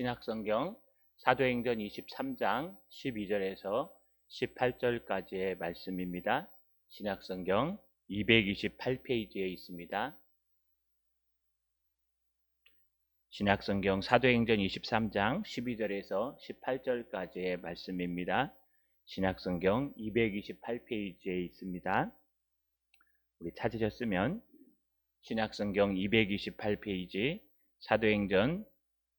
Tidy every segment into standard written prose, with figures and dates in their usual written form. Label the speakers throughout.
Speaker 1: 신약성경 사도행전 23장 12절에서 18절까지의 말씀입니다. 신약성경 228페이지에 있습니다. 신약성경 사도행전 23장 12절에서 18절까지의 말씀입니다. 신약성경 228페이지에 있습니다. 우리 찾으셨으면 신약성경 228페이지 사도행전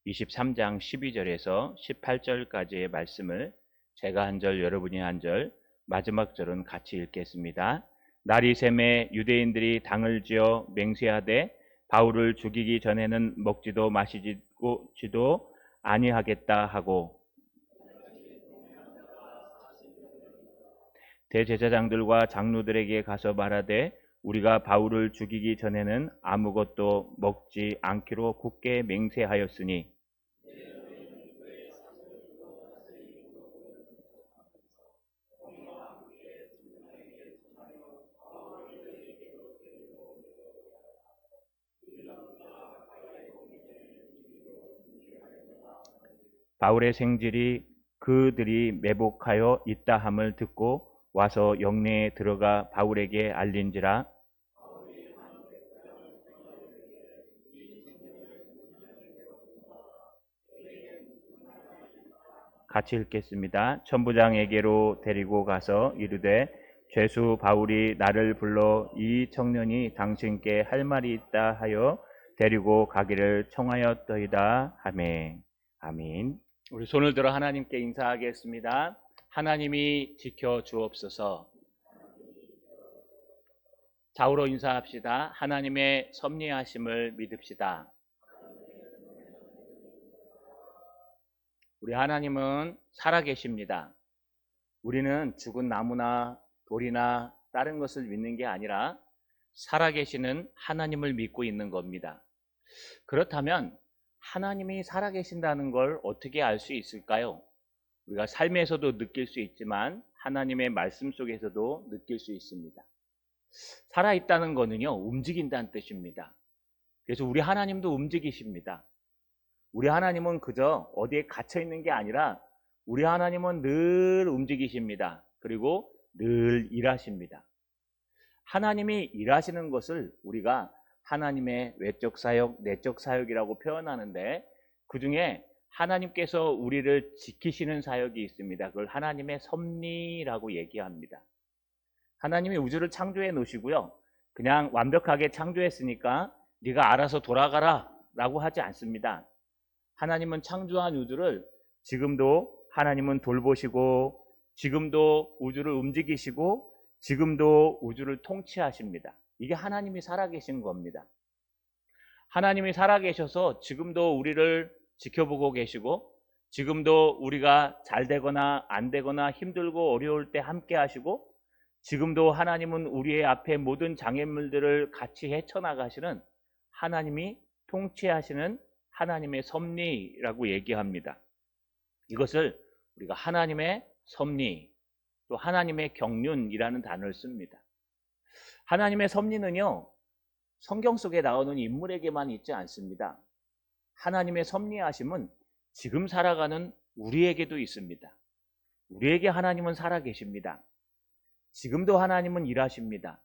Speaker 1: 23장 12절에서 18절까지의 말씀을 제가 한 절 여러분이 한 절 마지막 절은 같이 읽겠습니다. 날이 새매 유대인들이 당을 지어 맹세하되 바울을 죽이기 전에는 먹지도 마시지도 아니하겠다 하고 대제사장들과 장로들에게 가서 말하되 우리가 바울을 죽이기 전에는 아무것도 먹지 않기로 굳게 맹세하였으니 바울의 생질이 그들이 매복하여 있다 함을 듣고 와서 영내에 들어가 바울에게 알린지라. 같이 읽겠습니다. 천부장에게로 데리고 가서 이르되 죄수 바울이 나를 불러 이 청년이 당신께 할 말이 있다 하여 데리고 가기를 청하였더이다 하매. 아멘. 우리 손을 들어 하나님께 인사하겠습니다. 하나님이 지켜 주옵소서. 좌우로 인사합시다. 하나님의 섭리하심을 믿읍시다. 우리 하나님은 살아계십니다. 우리는 죽은 나무나 돌이나 다른 것을 믿는 게 아니라 살아계시는 하나님을 믿고 있는 겁니다. 그렇다면 하나님이 살아계신다는 걸 어떻게 알 수 있을까요? 우리가 삶에서도 느낄 수 있지만 하나님의 말씀 속에서도 느낄 수 있습니다. 살아있다는 거는요, 움직인다는 뜻입니다. 그래서 우리 하나님도 움직이십니다. 우리 하나님은 그저 어디에 갇혀 있는 게 아니라 우리 하나님은 늘 움직이십니다. 그리고 늘 일하십니다. 하나님이 일하시는 것을 우리가 하나님의 외적 사역, 내적 사역이라고 표현하는데 그 중에 하나님께서 우리를 지키시는 사역이 있습니다. 그걸 하나님의 섭리라고 얘기합니다. 하나님이 우주를 창조해 놓으시고요. 그냥 완벽하게 창조했으니까 네가 알아서 돌아가라 라고 하지 않습니다. 하나님은 창조한 우주를 지금도 하나님은 돌보시고 지금도 우주를 움직이시고 지금도 우주를 통치하십니다. 이게 하나님이 살아계신 겁니다. 하나님이 살아계셔서 지금도 우리를 지켜보고 계시고 지금도 우리가 잘 되거나 안 되거나 힘들고 어려울 때 함께 하시고 지금도 하나님은 우리의 앞에 모든 장애물들을 같이 헤쳐나가시는 하나님이 통치하시는 하나님의 섭리라고 얘기합니다. 이것을 우리가 하나님의 섭리 또 하나님의 경륜이라는 단어를 씁니다. 하나님의 섭리는요, 성경 속에 나오는 인물에게만 있지 않습니다. 하나님의 섭리하심은 지금 살아가는 우리에게도 있습니다. 우리에게 하나님은 살아계십니다. 지금도 하나님은 일하십니다.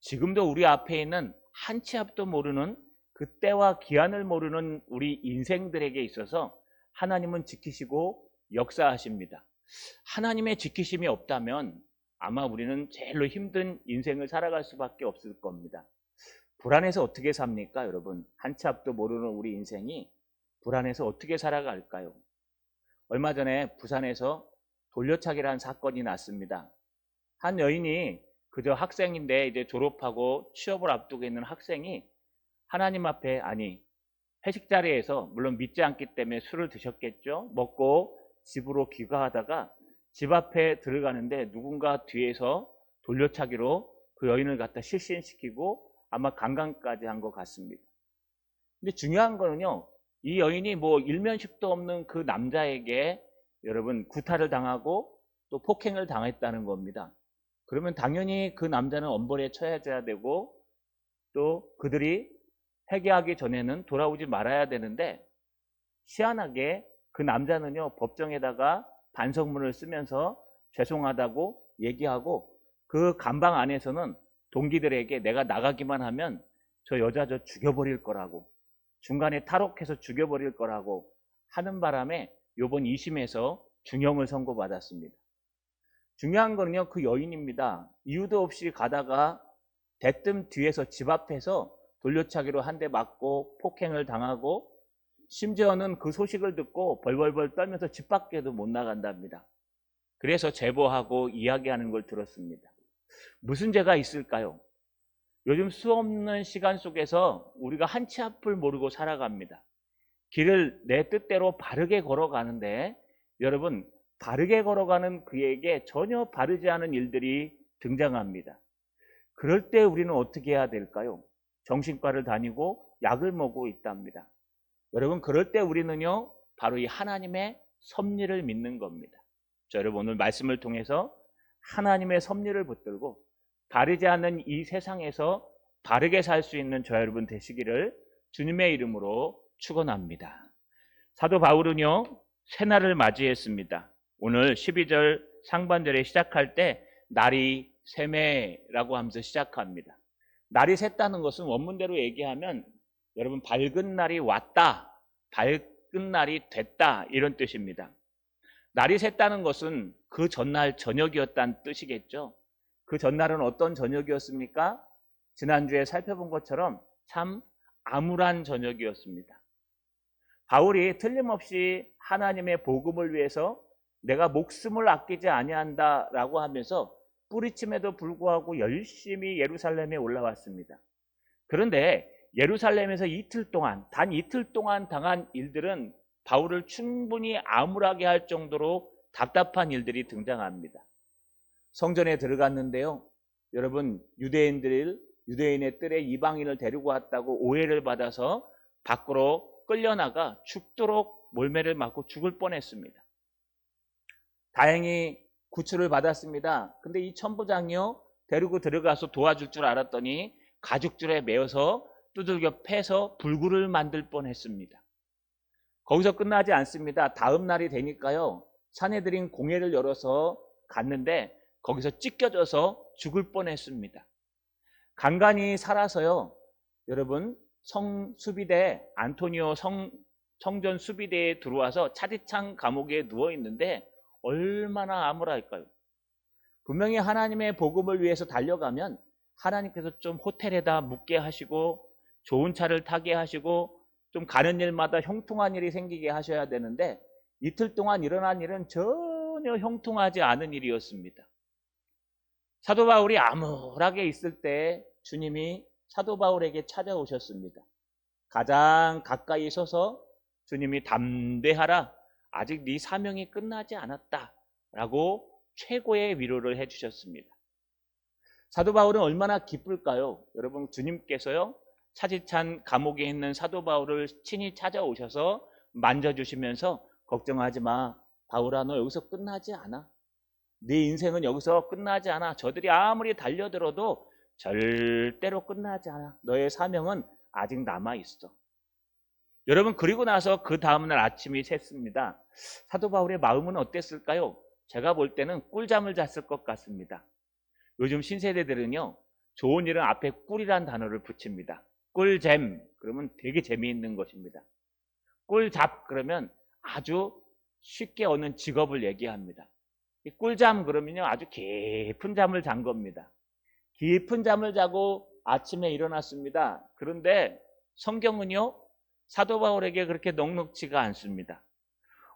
Speaker 1: 지금도 우리 앞에 있는 한 치 앞도 모르는 그 때와 기한을 모르는 우리 인생들에게 있어서 하나님은 지키시고 역사하십니다. 하나님의 지키심이 없다면 아마 우리는 제일로 힘든 인생을 살아갈 수밖에 없을 겁니다. 불안해서 어떻게 삽니까, 여러분? 한 치 앞도 모르는 우리 인생이 불안해서 어떻게 살아갈까요? 얼마 전에 부산에서 돌려차기라는 사건이 났습니다. 한 여인이 그저 학생인데 이제 졸업하고 취업을 앞두고 있는 학생이 하나님 앞에, 아니 회식 자리에서 물론 믿지 않기 때문에 술을 드셨겠죠. 먹고 집으로 귀가하다가 집 앞에 들어가는데 누군가 뒤에서 돌려차기로 그 여인을 갖다 실신시키고 아마 강간까지 한 것 같습니다. 근데 중요한 거는요, 이 여인이 뭐 일면식도 없는 그 남자에게 여러분 구타를 당하고 또 폭행을 당했다는 겁니다. 그러면 당연히 그 남자는 엄벌에 처해져야 되고 또 그들이 회개하기 전에는 돌아오지 말아야 되는데 희한하게 그 남자는요, 법정에다가 반성문을 쓰면서 죄송하다고 얘기하고, 그 감방 안에서는 동기들에게 내가 나가기만 하면 저 여자 저 죽여버릴 거라고, 중간에 탈옥해서 죽여버릴 거라고 하는 바람에 요번 2심에서 중형을 선고받았습니다. 중요한 거는요, 그 여인입니다. 이유도 없이 가다가 대뜸 뒤에서 집 앞에서 돌려차기로 한 대 맞고 폭행을 당하고, 심지어는 그 소식을 듣고 벌벌벌 떨면서 집 밖에도 못 나간답니다. 그래서 제보하고 이야기하는 걸 들었습니다. 무슨 죄가 있을까요? 요즘 수없는 시간 속에서 우리가 한 치 앞을 모르고 살아갑니다. 길을 내 뜻대로 바르게 걸어가는데, 여러분, 바르게 걸어가는 그에게 전혀 바르지 않은 일들이 등장합니다. 그럴 때 우리는 어떻게 해야 될까요? 정신과를 다니고 약을 먹고 있답니다. 여러분, 그럴 때 우리는요, 바로 이 하나님의 섭리를 믿는 겁니다. 자, 여러분, 오늘 말씀을 통해서 하나님의 섭리를 붙들고 바르지 않는 이 세상에서 바르게 살 수 있는 저 여러분 되시기를 주님의 이름으로 축원합니다. 사도 바울은요, 새날을 맞이했습니다. 오늘 12절 상반절에 시작할 때 날이 새매라고 하면서 시작합니다. 날이 샜다는 것은 원문대로 얘기하면 여러분 밝은 날이 왔다, 밝은 날이 됐다, 이런 뜻입니다. 날이 샜다는 것은 그 전날 저녁이었다는 뜻이겠죠. 그 전날은 어떤 저녁이었습니까? 지난주에 살펴본 것처럼 참 암울한 저녁이었습니다. 바울이 틀림없이 하나님의 복음을 위해서 내가 목숨을 아끼지 아니한다라고 하면서 뿌리침에도 불구하고 열심히 예루살렘에 올라왔습니다. 그런데 예루살렘에서 단 이틀 동안 당한 일들은 바울을 충분히 암울하게 할 정도로 답답한 일들이 등장합니다. 성전에 들어갔는데요, 여러분, 유대인의 뜰에 이방인을 데리고 왔다고 오해를 받아서 밖으로 끌려나가 죽도록 몰매를 맞고 죽을 뻔했습니다. 다행히 구출을 받았습니다. 근데 이 천부장이요, 데리고 들어가서 도와줄 줄 알았더니 가죽줄에 매어서 두들겨 패서 불구를 만들 뻔했습니다. 거기서 끝나지 않습니다. 다음 날이 되니까요, 사내들인 공회를 열어서 갔는데 거기서 찢겨져서 죽을 뻔했습니다. 간간히 살아서요, 여러분, 성수비대 안토니오 성전 수비대에 들어와서 차디찬 감옥에 누워 있는데 얼마나 암울할까요? 분명히 하나님의 복음을 위해서 달려가면 하나님께서 좀 호텔에다 묵게 하시고 좋은 차를 타게 하시고 좀 가는 일마다 형통한 일이 생기게 하셔야 되는데, 이틀 동안 일어난 일은 전혀 형통하지 않은 일이었습니다. 사도 바울이 암울하게 있을 때 주님이 사도 바울에게 찾아오셨습니다. 가장 가까이 서서 주님이 담대하라, 아직 네 사명이 끝나지 않았다 라고 최고의 위로를 해주셨습니다. 사도 바울은 얼마나 기쁠까요? 여러분, 주님께서요, 차디찬 감옥에 있는 사도 바울을 친히 찾아오셔서 만져주시면서 걱정하지 마, 바울아, 너 여기서 끝나지 않아. 네 인생은 여기서 끝나지 않아. 저들이 아무리 달려들어도 절대로 끝나지 않아. 너의 사명은 아직 남아있어. 여러분, 그리고 나서 그 다음날 아침이 샜습니다. 사도 바울의 마음은 어땠을까요? 제가 볼 때는 꿀잠을 잤을 것 같습니다. 요즘 신세대들은요, 좋은 일은 앞에 꿀이란 단어를 붙입니다. 꿀잼 그러면 되게 재미있는 것입니다. 꿀잡 그러면 아주 쉽게 얻는 직업을 얘기합니다. 이 꿀잠 그러면요, 아주 깊은 잠을 잔 겁니다. 깊은 잠을 자고 아침에 일어났습니다. 그런데 성경은요, 사도 바울에게 그렇게 넉넉지가 않습니다.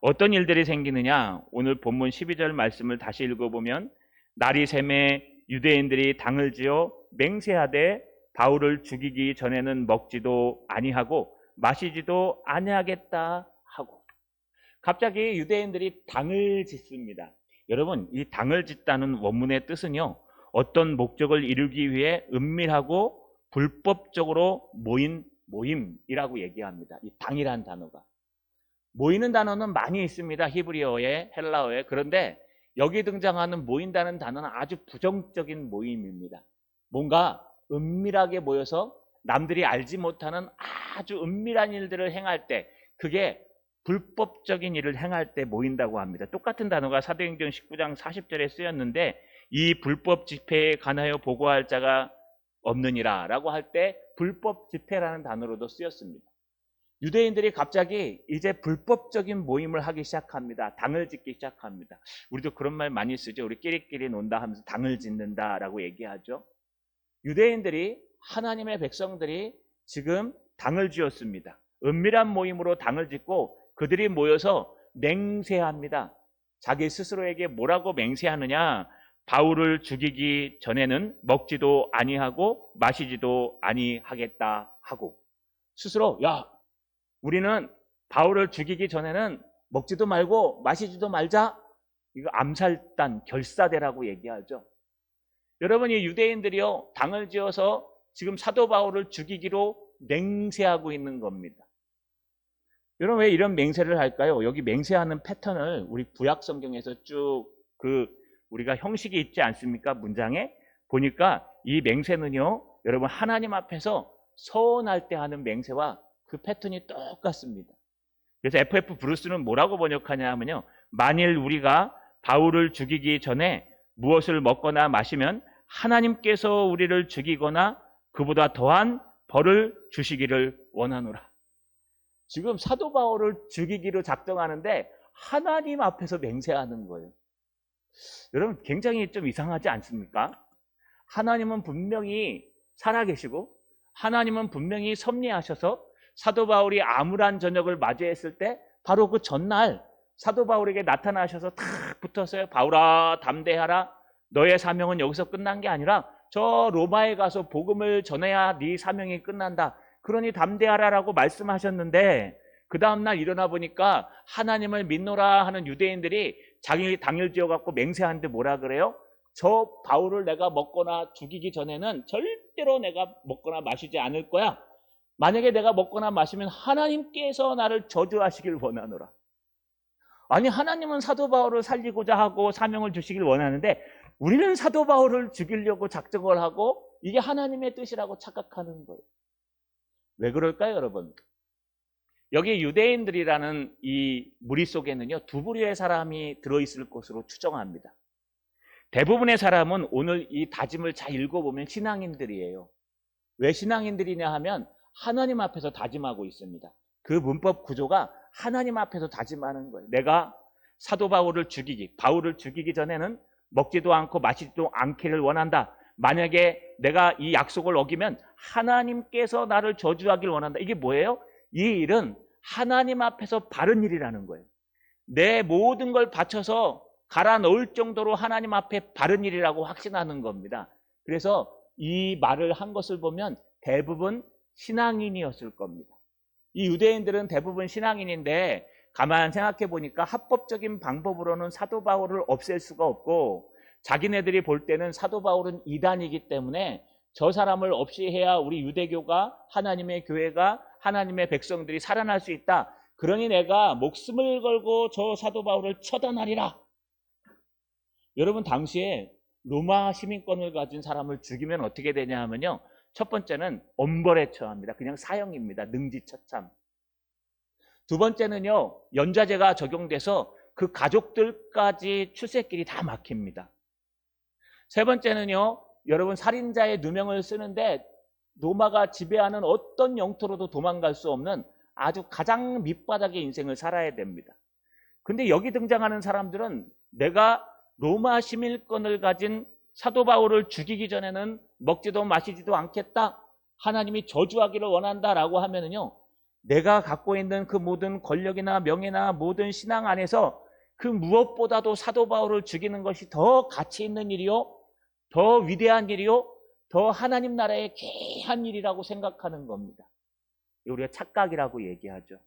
Speaker 1: 어떤 일들이 생기느냐? 오늘 본문 12절 말씀을 다시 읽어보면, 날이 새매 유대인들이 당을 지어 맹세하되 바울을 죽이기 전에는 먹지도 아니하고 마시지도 아니하겠다 하고, 갑자기 유대인들이 당을 짓습니다. 여러분, 이 당을 짓다는 원문의 뜻은요, 어떤 목적을 이루기 위해 은밀하고 불법적으로 모인 모임이라고 얘기합니다. 이 당이란 단어가. 모이는 단어는 많이 있습니다. 히브리어에, 헬라어에. 그런데 여기 등장하는 모인다는 단어는 아주 부정적인 모임입니다. 뭔가 은밀하게 모여서 남들이 알지 못하는 아주 은밀한 일들을 행할 때, 그게 불법적인 일을 행할 때 모인다고 합니다. 똑같은 단어가 사도행전 19장 40절에 쓰였는데 이 불법 집회에 관하여 보고할 자가 없느니라 라고 할 때 불법 집회라는 단어로도 쓰였습니다. 유대인들이 갑자기 이제 불법적인 모임을 하기 시작합니다. 당을 짓기 시작합니다. 우리도 그런 말 많이 쓰죠. 우리 끼리끼리 논다 하면서 당을 짓는다라고 얘기하죠. 유대인들이, 하나님의 백성들이 지금 당을 지었습니다. 은밀한 모임으로 당을 짓고 그들이 모여서 맹세합니다. 자기 스스로에게 뭐라고 맹세하느냐? 바울을 죽이기 전에는 먹지도 아니하고 마시지도 아니하겠다 하고, 스스로 야, 우리는 바울을 죽이기 전에는 먹지도 말고 마시지도 말자. 이거 암살단, 결사대라고 얘기하죠. 여러분, 이 유대인들이요, 당을 지어서 지금 사도 바울을 죽이기로 맹세하고 있는 겁니다. 여러분, 왜 이런 맹세를 할까요? 여기 맹세하는 패턴을 우리 구약 성경에서 쭉 우리가 형식이 있지 않습니까? 문장에 보니까 이 맹세는요, 여러분, 하나님 앞에서 서원할 때 하는 맹세와 그 패턴이 똑같습니다. 그래서 FF 브루스는 뭐라고 번역하냐 하면요, 만일 우리가 바울을 죽이기 전에 무엇을 먹거나 마시면 하나님께서 우리를 죽이거나 그보다 더한 벌을 주시기를 원하노라. 지금 사도 바울을 죽이기로 작정하는데 하나님 앞에서 맹세하는 거예요. 여러분, 굉장히 좀 이상하지 않습니까? 하나님은 분명히 살아계시고 하나님은 분명히 섭리하셔서 사도 바울이 암울한 저녁을 맞이했을 때 바로 그 전날 사도 바울에게 나타나셔서 탁 붙었어요. 바울아, 담대하라. 너의 사명은 여기서 끝난 게 아니라 저 로마에 가서 복음을 전해야 네 사명이 끝난다. 그러니 담대하라라고 말씀하셨는데 그 다음날 일어나 보니까 하나님을 믿노라 하는 유대인들이 자기 당일 지어갖고 맹세하는데 뭐라 그래요? 저 바울을 내가 먹거나 죽이기 전에는 절대로 내가 먹거나 마시지 않을 거야. 만약에 내가 먹거나 마시면 하나님께서 나를 저주하시길 원하노라. 아니, 하나님은 사도 바울을 살리고자 하고 사명을 주시길 원하는데 우리는 사도 바울을 죽이려고 작정을 하고 이게 하나님의 뜻이라고 착각하는 거예요. 왜 그럴까요, 여러분? 여기 유대인들이라는 이 무리 속에는요, 두 부류의 사람이 들어있을 것으로 추정합니다. 대부분의 사람은 오늘 이 다짐을 잘 읽어보면 신앙인들이에요. 왜 신앙인들이냐 하면 하나님 앞에서 다짐하고 있습니다. 그 문법 구조가 하나님 앞에서 다짐하는 거예요. 내가 사도 바울을 죽이기 전에는 먹지도 않고 마시지도 않기를 원한다. 만약에 내가 이 약속을 어기면 하나님께서 나를 저주하길 원한다. 이게 뭐예요? 이 일은 하나님 앞에서 바른 일이라는 거예요. 내 모든 걸 바쳐서 갈아 넣을 정도로 하나님 앞에 바른 일이라고 확신하는 겁니다. 그래서 이 말을 한 것을 보면 대부분 신앙인이었을 겁니다. 이 유대인들은 대부분 신앙인인데 가만 생각해 보니까 합법적인 방법으로는 사도 바울을 없앨 수가 없고 자기네들이 볼 때는 사도 바울은 이단이기 때문에 저 사람을 없이 해야 우리 유대교가, 하나님의 교회가, 하나님의 백성들이 살아날 수 있다. 그러니 내가 목숨을 걸고 저 사도 바울을 처단하리라. 여러분, 당시에 로마 시민권을 가진 사람을 죽이면 어떻게 되냐 하면요, 첫 번째는 엄벌에 처합니다. 그냥 사형입니다. 능지처참. 두 번째는요, 연좌제가 적용돼서 그 가족들까지 출세길이 다 막힙니다. 세 번째는요, 여러분, 살인자의 누명을 쓰는데 로마가 지배하는 어떤 영토로도 도망갈 수 없는 아주 가장 밑바닥의 인생을 살아야 됩니다. 근데 여기 등장하는 사람들은 내가 로마 시민권을 가진 사도 바울을 죽이기 전에는 먹지도 마시지도 않겠다. 하나님이 저주하기를 원한다라고 하면은요, 내가 갖고 있는 그 모든 권력이나 명예나 모든 신앙 안에서 그 무엇보다도 사도 바울을 죽이는 것이 더 가치 있는 일이요, 더 위대한 일이요, 더 하나님 나라의 귀한 일이라고 생각하는 겁니다. 우리가 착각이라고 얘기하죠.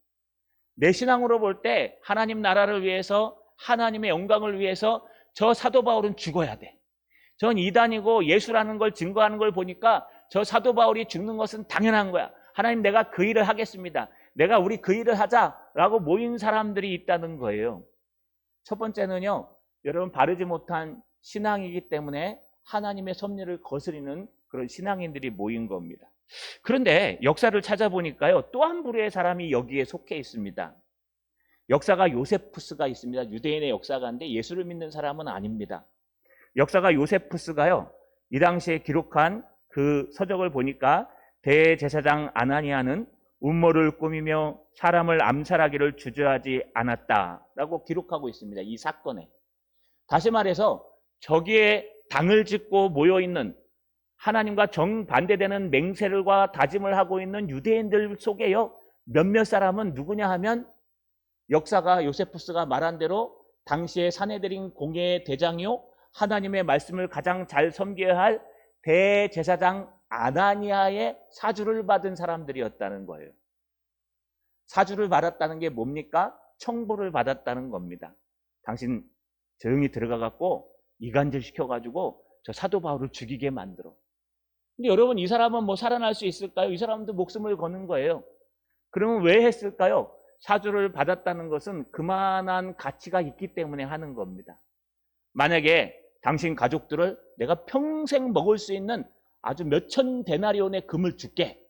Speaker 1: 내 신앙으로 볼 때 하나님 나라를 위해서, 하나님의 영광을 위해서 저 사도 바울은 죽어야 돼. 전 이단이고 예수라는 걸 증거하는 걸 보니까 저 사도 바울이 죽는 것은 당연한 거야. 하나님, 내가 그 일을 하겠습니다. 내가 우리 그 일을 하자라고 모인 사람들이 있다는 거예요. 첫 번째는요, 여러분, 바르지 못한 신앙이기 때문에 하나님의 섭리를 거스리는 그런 신앙인들이 모인 겁니다. 그런데 역사를 찾아보니까요, 또 한 부류의 사람이 여기에 속해 있습니다. 역사가 요세푸스가 있습니다. 유대인의 역사가인데 예수를 믿는 사람은 아닙니다. 역사가 요세푸스가요, 이 당시에 기록한 그 서적을 보니까 대제사장 아나니아는 음모를 꾸미며 사람을 암살하기를 주저하지 않았다라고 기록하고 있습니다. 이 사건에. 다시 말해서 저기에 당을 짓고 모여있는 하나님과 정반대되는 맹세들과 다짐을 하고 있는 유대인들 속에요, 몇몇 사람은 누구냐 하면 역사가 요세푸스가 말한 대로 당시의 사내들인 공예의 대장이요, 하나님의 말씀을 가장 잘 섬겨야 할 대제사장 아나니아의 사주를 받은 사람들이었다는 거예요. 사주를 받았다는 게 뭡니까? 청부를 받았다는 겁니다. 당신 조용히 들어가 갖고 이간질 시켜가지고 저 사도 바울을 죽이게 만들어. 근데 여러분, 이 사람은 뭐 살아날 수 있을까요? 이 사람도 목숨을 거는 거예요. 그러면 왜 했을까요? 사주를 받았다는 것은 그만한 가치가 있기 때문에 하는 겁니다. 만약에 당신 가족들을 내가 평생 먹을 수 있는 아주 몇천 데나리온의 금을 줄게.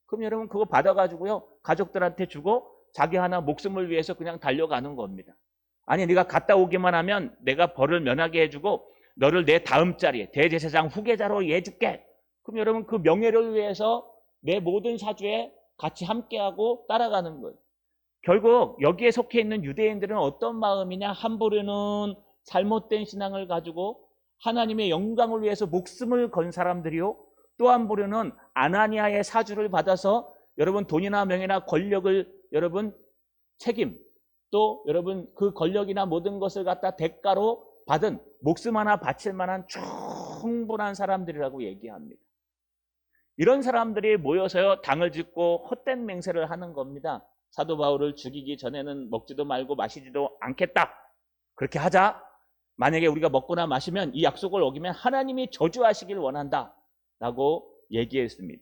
Speaker 1: 그럼 여러분 그거 받아가지고요, 가족들한테 주고 자기 하나 목숨을 위해서 그냥 달려가는 겁니다. 아니, 네가 갔다 오기만 하면 내가 벌을 면하게 해주고 너를 내 다음 자리에 대제사장 후계자로 해줄게. 그럼 여러분 그 명예를 위해서 내 모든 사주에 같이 함께하고 따라가는 거예요. 결국 여기에 속해 있는 유대인들은 어떤 마음이냐? 한 부류는 잘못된 신앙을 가지고 하나님의 영광을 위해서 목숨을 건 사람들이요, 또 한 부류는 아나니아의 사주를 받아서 여러분 돈이나 명예나 권력을 여러분 책임, 또 여러분 그 권력이나 모든 것을 갖다 대가로 받은 목숨 하나 바칠 만한 충분한 사람들이라고 얘기합니다. 이런 사람들이 모여서요, 당을 짓고 헛된 맹세를 하는 겁니다. 사도 바울을 죽이기 전에는 먹지도 말고 마시지도 않겠다. 그렇게 하자. 만약에 우리가 먹거나 마시면 이 약속을 어기면 하나님이 저주하시길 원한다 라고 얘기했습니다.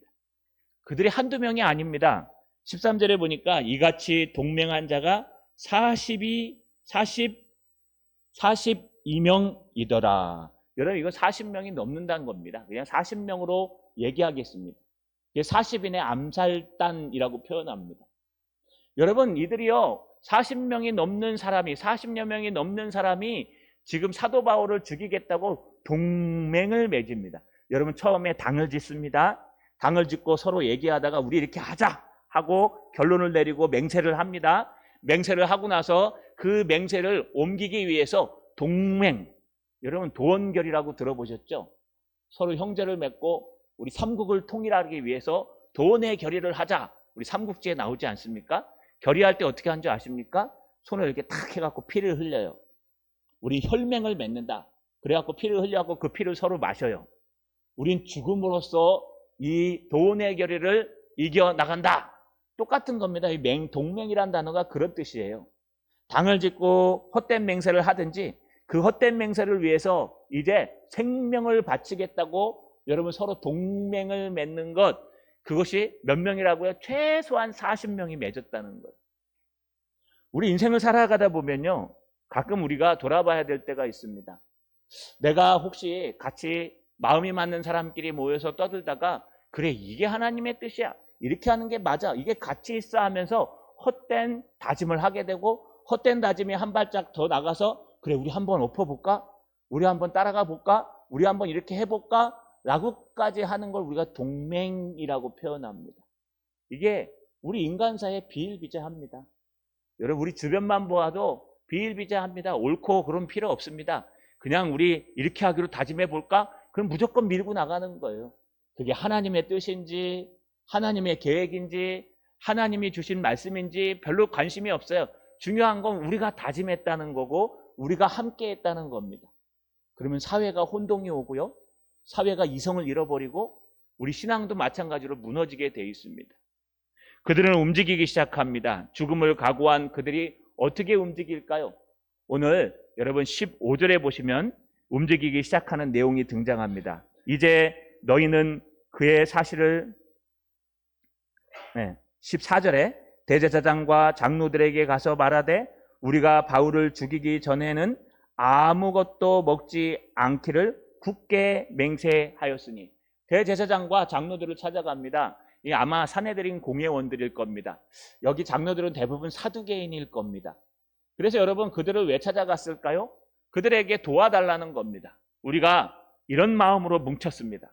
Speaker 1: 그들이 한두 명이 아닙니다. 13절에 보니까 이같이 동맹한 자가 42명이더라. 여러분, 이거 40명이 넘는다는 겁니다. 그냥 40명으로 얘기하겠습니다. 40인의 암살단이라고 표현합니다. 여러분, 이들이요, 40명이 넘는 사람이, 40여 명이 넘는 사람이 지금 사도 바울을 죽이겠다고 동맹을 맺습니다. 여러분, 처음에 당을 짓습니다. 당을 짓고 서로 얘기하다가 우리 이렇게 하자 하고 결론을 내리고 맹세를 합니다. 맹세를 하고 나서 그 맹세를 옮기기 위해서 동맹, 여러분 도원결이라고 들어보셨죠? 서로 형제를 맺고 우리 삼국을 통일하기 위해서 도원의 결의를 하자. 우리 삼국지에 나오지 않습니까? 결의할 때 어떻게 하는 줄 아십니까? 손을 이렇게 탁 해갖고 피를 흘려요. 우리 혈맹을 맺는다. 그래갖고 피를 흘려갖고 그 피를 서로 마셔요. 우린 죽음으로써 이 도원의 결의를 이겨나간다. 똑같은 겁니다. 이 동맹이란 단어가 그런 뜻이에요. 당을 짓고 헛된 맹세를 하든지 그 헛된 맹세를 위해서 이제 생명을 바치겠다고 여러분 서로 동맹을 맺는 것, 그것이 몇 명이라고요? 최소한 40명이 맺었다는 거예요. 우리 인생을 살아가다 보면요, 가끔 우리가 돌아봐야 될 때가 있습니다. 내가 혹시 같이 마음이 맞는 사람끼리 모여서 떠들다가 그래, 이게 하나님의 뜻이야, 이렇게 하는 게 맞아, 이게 가치 있어 하면서 헛된 다짐을 하게 되고, 헛된 다짐이 한 발짝 더 나가서 그래, 우리 한번 엎어볼까? 우리 한번 따라가 볼까? 우리 한번 이렇게 해볼까? 라고까지 하는 걸 우리가 동맹이라고 표현합니다. 이게 우리 인간사에 비일비재합니다. 여러분, 우리 주변만 보아도 비일비재합니다. 옳고 그런 필요 없습니다. 그냥 우리 이렇게 하기로 다짐해 볼까? 그럼 무조건 밀고 나가는 거예요. 그게 하나님의 뜻인지 하나님의 계획인지 하나님이 주신 말씀인지 별로 관심이 없어요. 중요한 건 우리가 다짐했다는 거고 우리가 함께 했다는 겁니다. 그러면 사회가 혼동이 오고요, 사회가 이성을 잃어버리고 우리 신앙도 마찬가지로 무너지게 돼 있습니다. 그들은 움직이기 시작합니다. 죽음을 각오한 그들이 어떻게 움직일까요? 오늘 여러분 15절에 보시면 움직이기 시작하는 내용이 등장합니다. 이제 너희는 그의 사실을 14절에 대제사장과 장로들에게 가서 말하되 우리가 바울을 죽이기 전에는 아무것도 먹지 않기를 굳게 맹세하였으니, 대제사장과 장로들을 찾아갑니다. 이 아마 사내들인 공예원들일 겁니다. 여기 장로들은 대부분 사두개인일 겁니다. 그래서 여러분 그들을 왜 찾아갔을까요? 그들에게 도와달라는 겁니다. 우리가 이런 마음으로 뭉쳤습니다.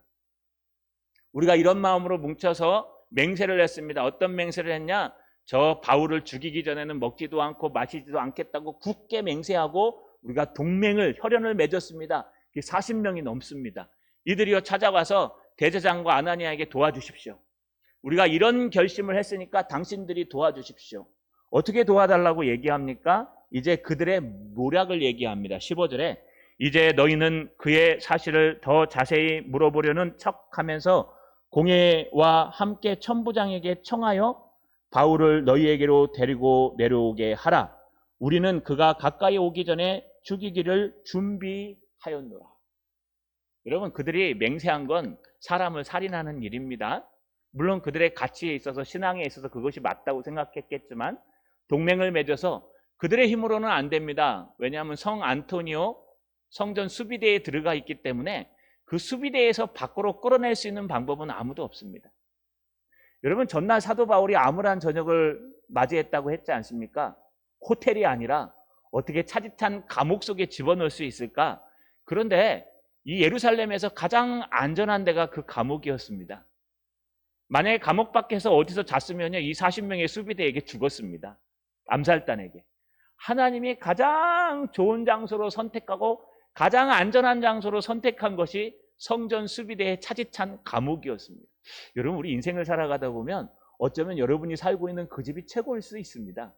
Speaker 1: 우리가 이런 마음으로 뭉쳐서 맹세를 했습니다. 어떤 맹세를 했냐? 저 바울을 죽이기 전에는 먹지도 않고 마시지도 않겠다고 굳게 맹세하고 우리가 동맹을, 혈연을 맺었습니다. 40명이 넘습니다. 이들이요 찾아와서 대제사장과 아나니아에게 도와주십시오. 우리가 이런 결심을 했으니까 당신들이 도와주십시오. 어떻게 도와달라고 얘기합니까? 이제 그들의 모략을 얘기합니다. 15절에 이제 너희는 그의 사실을 더 자세히 물어보려는 척하면서 공회와 함께 천부장에게 청하여 바울을 너희에게로 데리고 내려오게 하라. 우리는 그가 가까이 오기 전에 죽이기를 준비하였노라. 여러분 그들이 맹세한 건 사람을 살인하는 일입니다. 물론 그들의 가치에 있어서 신앙에 있어서 그것이 맞다고 생각했겠지만 동맹을 맺어서 그들의 힘으로는 안 됩니다. 왜냐하면 성 안토니오 성전 수비대에 들어가 있기 때문에 그 수비대에서 밖으로 끌어낼 수 있는 방법은 아무도 없습니다. 여러분 전날 사도 바울이 암울한 저녁을 맞이했다고 했지 않습니까? 호텔이 아니라 어떻게 차디찬 감옥 속에 집어넣을 수 있을까? 그런데 이 예루살렘에서 가장 안전한 데가 그 감옥이었습니다. 만약에 감옥 밖에서 어디서 잤으면요 이 40명의 수비대에게 죽었습니다. 암살단에게. 하나님이 가장 좋은 장소로 선택하고 가장 안전한 장소로 선택한 것이 성전 수비대의 차지찬 감옥이었습니다. 여러분 우리 인생을 살아가다 보면 어쩌면 여러분이 살고 있는 그 집이 최고일 수 있습니다.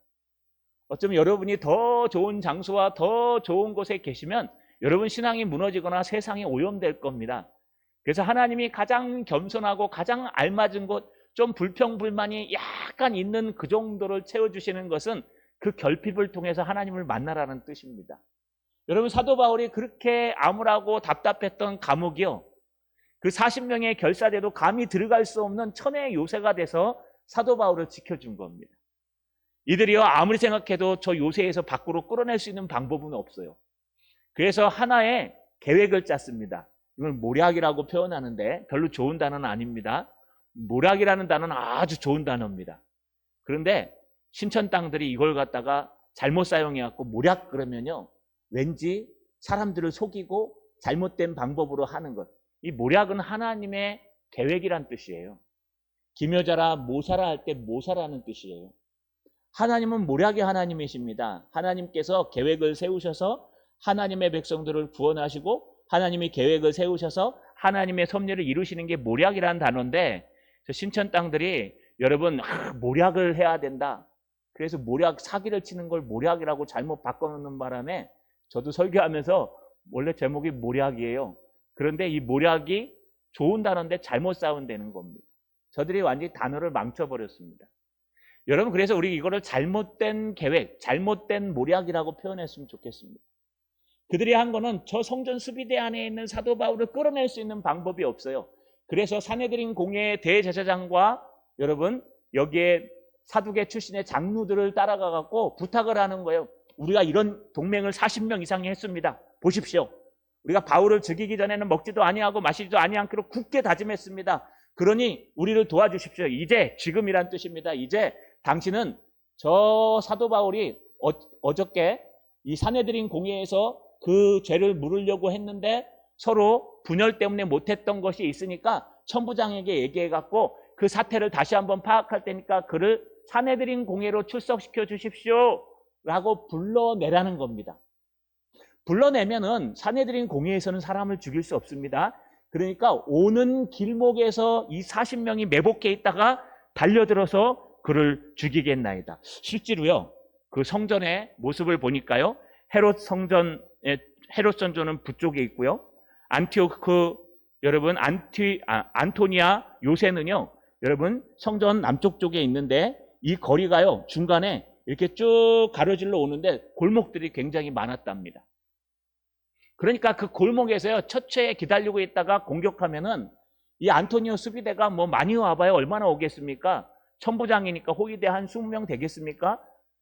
Speaker 1: 어쩌면 여러분이 더 좋은 장소와 더 좋은 곳에 계시면 여러분 신앙이 무너지거나 세상이 오염될 겁니다. 그래서 하나님이 가장 겸손하고 가장 알맞은 곳, 좀 불평불만이 약간 있는 그 정도를 채워주시는 것은 그 결핍을 통해서 하나님을 만나라는 뜻입니다. 여러분 사도 바울이 그렇게 암울하고 답답했던 감옥이요, 그 40명의 결사대도 감히 들어갈 수 없는 천의 요새가 돼서 사도 바울을 지켜준 겁니다. 이들이요 아무리 생각해도 저 요새에서 밖으로 끌어낼 수 있는 방법은 없어요. 그래서 하나의 계획을 짰습니다. 이걸 모략이라고 표현하는데 별로 좋은 단어는 아닙니다. 모략이라는 단어는 아주 좋은 단어입니다. 그런데 신천 땅들이 이걸 갖다가 잘못 사용해갖고 모략 그러면요 왠지 사람들을 속이고 잘못된 방법으로 하는 것. 이 모략은 하나님의 계획이란 뜻이에요. 기묘자라 모사라 할 때 모사라는 뜻이에요. 하나님은 모략의 하나님이십니다. 하나님께서 계획을 세우셔서 하나님의 백성들을 구원하시고 하나님이 계획을 세우셔서 하나님의 섭리를 이루시는 게 모략이라는 단어인데 신천 땅들이 여러분 모략을 해야 된다. 그래서 모략 사기를 치는 걸 모략이라고 잘못 바꿔놓는 바람에 저도 설교하면서 원래 제목이 모략이에요. 그런데 이 모략이 좋은 단어인데 잘못 사용되는 겁니다. 저들이 완전히 단어를 망쳐버렸습니다. 여러분 그래서 우리 이거를 잘못된 계획, 잘못된 모략이라고 표현했으면 좋겠습니다. 그들이 한 거는 저 성전 수비대 안에 있는 사도 바울을 끌어낼 수 있는 방법이 없어요. 그래서 사내들인 공회의 대제사장과 여러분 여기에 사두개 출신의 장로들을 따라가 갖고 부탁을 하는 거예요. 우리가 이런 동맹을 40명 이상이 했습니다. 보십시오. 우리가 바울을 죽이기 전에는 먹지도 아니하고 마시지도 아니하기로 굳게 다짐했습니다. 그러니 우리를 도와주십시오. 이제 지금이란 뜻입니다. 이제 당신은 저 사도 바울이 어저께 이 사내들인 공회에서 그 죄를 물으려고 했는데 서로 분열 때문에 못했던 것이 있으니까 천부장에게 얘기해갖고 그 사태를 다시 한번 파악할 테니까 그를 사내들인 공회로 출석시켜 주십시오 라고 불러내라는 겁니다. 불러내면은 사내들인 공회에서는 사람을 죽일 수 없습니다. 그러니까 오는 길목에서 이 40명이 매복해 있다가 달려들어서 그를 죽이겠나이다. 실제로요 그 성전의 모습을 보니까요 헤롯 성전조는 북쪽에 있고요 안티오크 여러분 안토니아 요새는요 여러분 성전 남쪽 쪽에 있는데 이 거리가요 중간에 이렇게 쭉 가로질러 오는데 골목들이 굉장히 많았답니다. 그러니까 그 골목에서요 처처에 기다리고 있다가 공격하면은 이 안토니오 수비대가 뭐 많이 와봐요 얼마나 오겠습니까? 천부장이니까 호위대 한 20명 되겠습니까?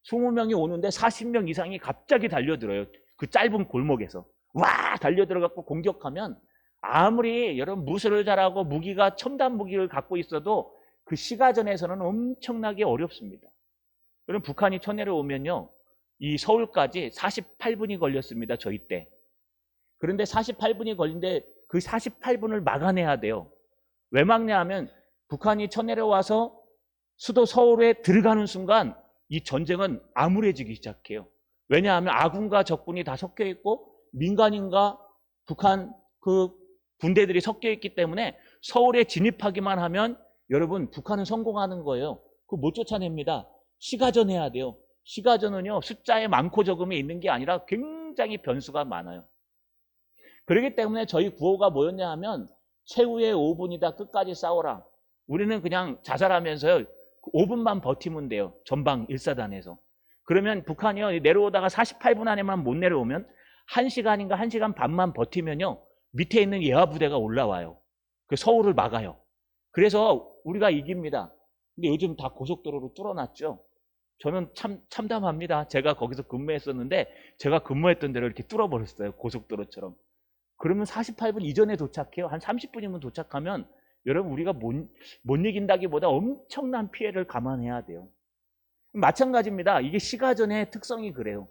Speaker 1: 20명이 오는데 40명 이상이 갑자기 달려들어요. 그 짧은 골목에서 와 달려들어갖고 공격하면 아무리 여러분 무술을 잘하고 무기가 첨단 무기를 갖고 있어도 그 시가전에서는 엄청나게 어렵습니다. 여러분 북한이 쳐내려오면요 이 서울까지 48분이 걸렸습니다. 저희 때. 그런데 48분이 걸린데 그 48분을 막아내야 돼요. 왜 막냐 하면 북한이 쳐내려와서 수도 서울에 들어가는 순간 이 전쟁은 암울해지기 시작해요. 왜냐하면 아군과 적군이 다 섞여 있고 민간인과 북한 그 군대들이 섞여 있기 때문에 서울에 진입하기만 하면 여러분 북한은 성공하는 거예요. 그거 못 쫓아냅니다. 시가전해야 돼요. 시가전은요 숫자에 많고 적음이 있는 게 아니라 굉장히 변수가 많아요. 그렇기 때문에 저희 구호가 뭐였냐 하면 최후의 5분이다 끝까지 싸워라. 우리는 그냥 자살하면서요 5분만 버티면 돼요. 전방 1사단에서. 그러면 북한이요 내려오다가 48분 안에만 못 내려오면 1시간인가 1시간 반만 버티면요 밑에 있는 예하 부대가 올라와요. 그 서울을 막아요. 그래서 우리가 이깁니다. 근데 요즘 다 고속도로로 뚫어놨죠. 저는 참담합니다. 제가 거기서 근무했었는데 제가 근무했던 데로 이렇게 뚫어버렸어요. 고속도로처럼. 그러면 48분 이전에 도착해요. 한 30분이면 도착하면 여러분 우리가 못 이긴다기보다 엄청난 피해를 감안해야 돼요. 마찬가지입니다. 이게 시가전의 특성이 그래요.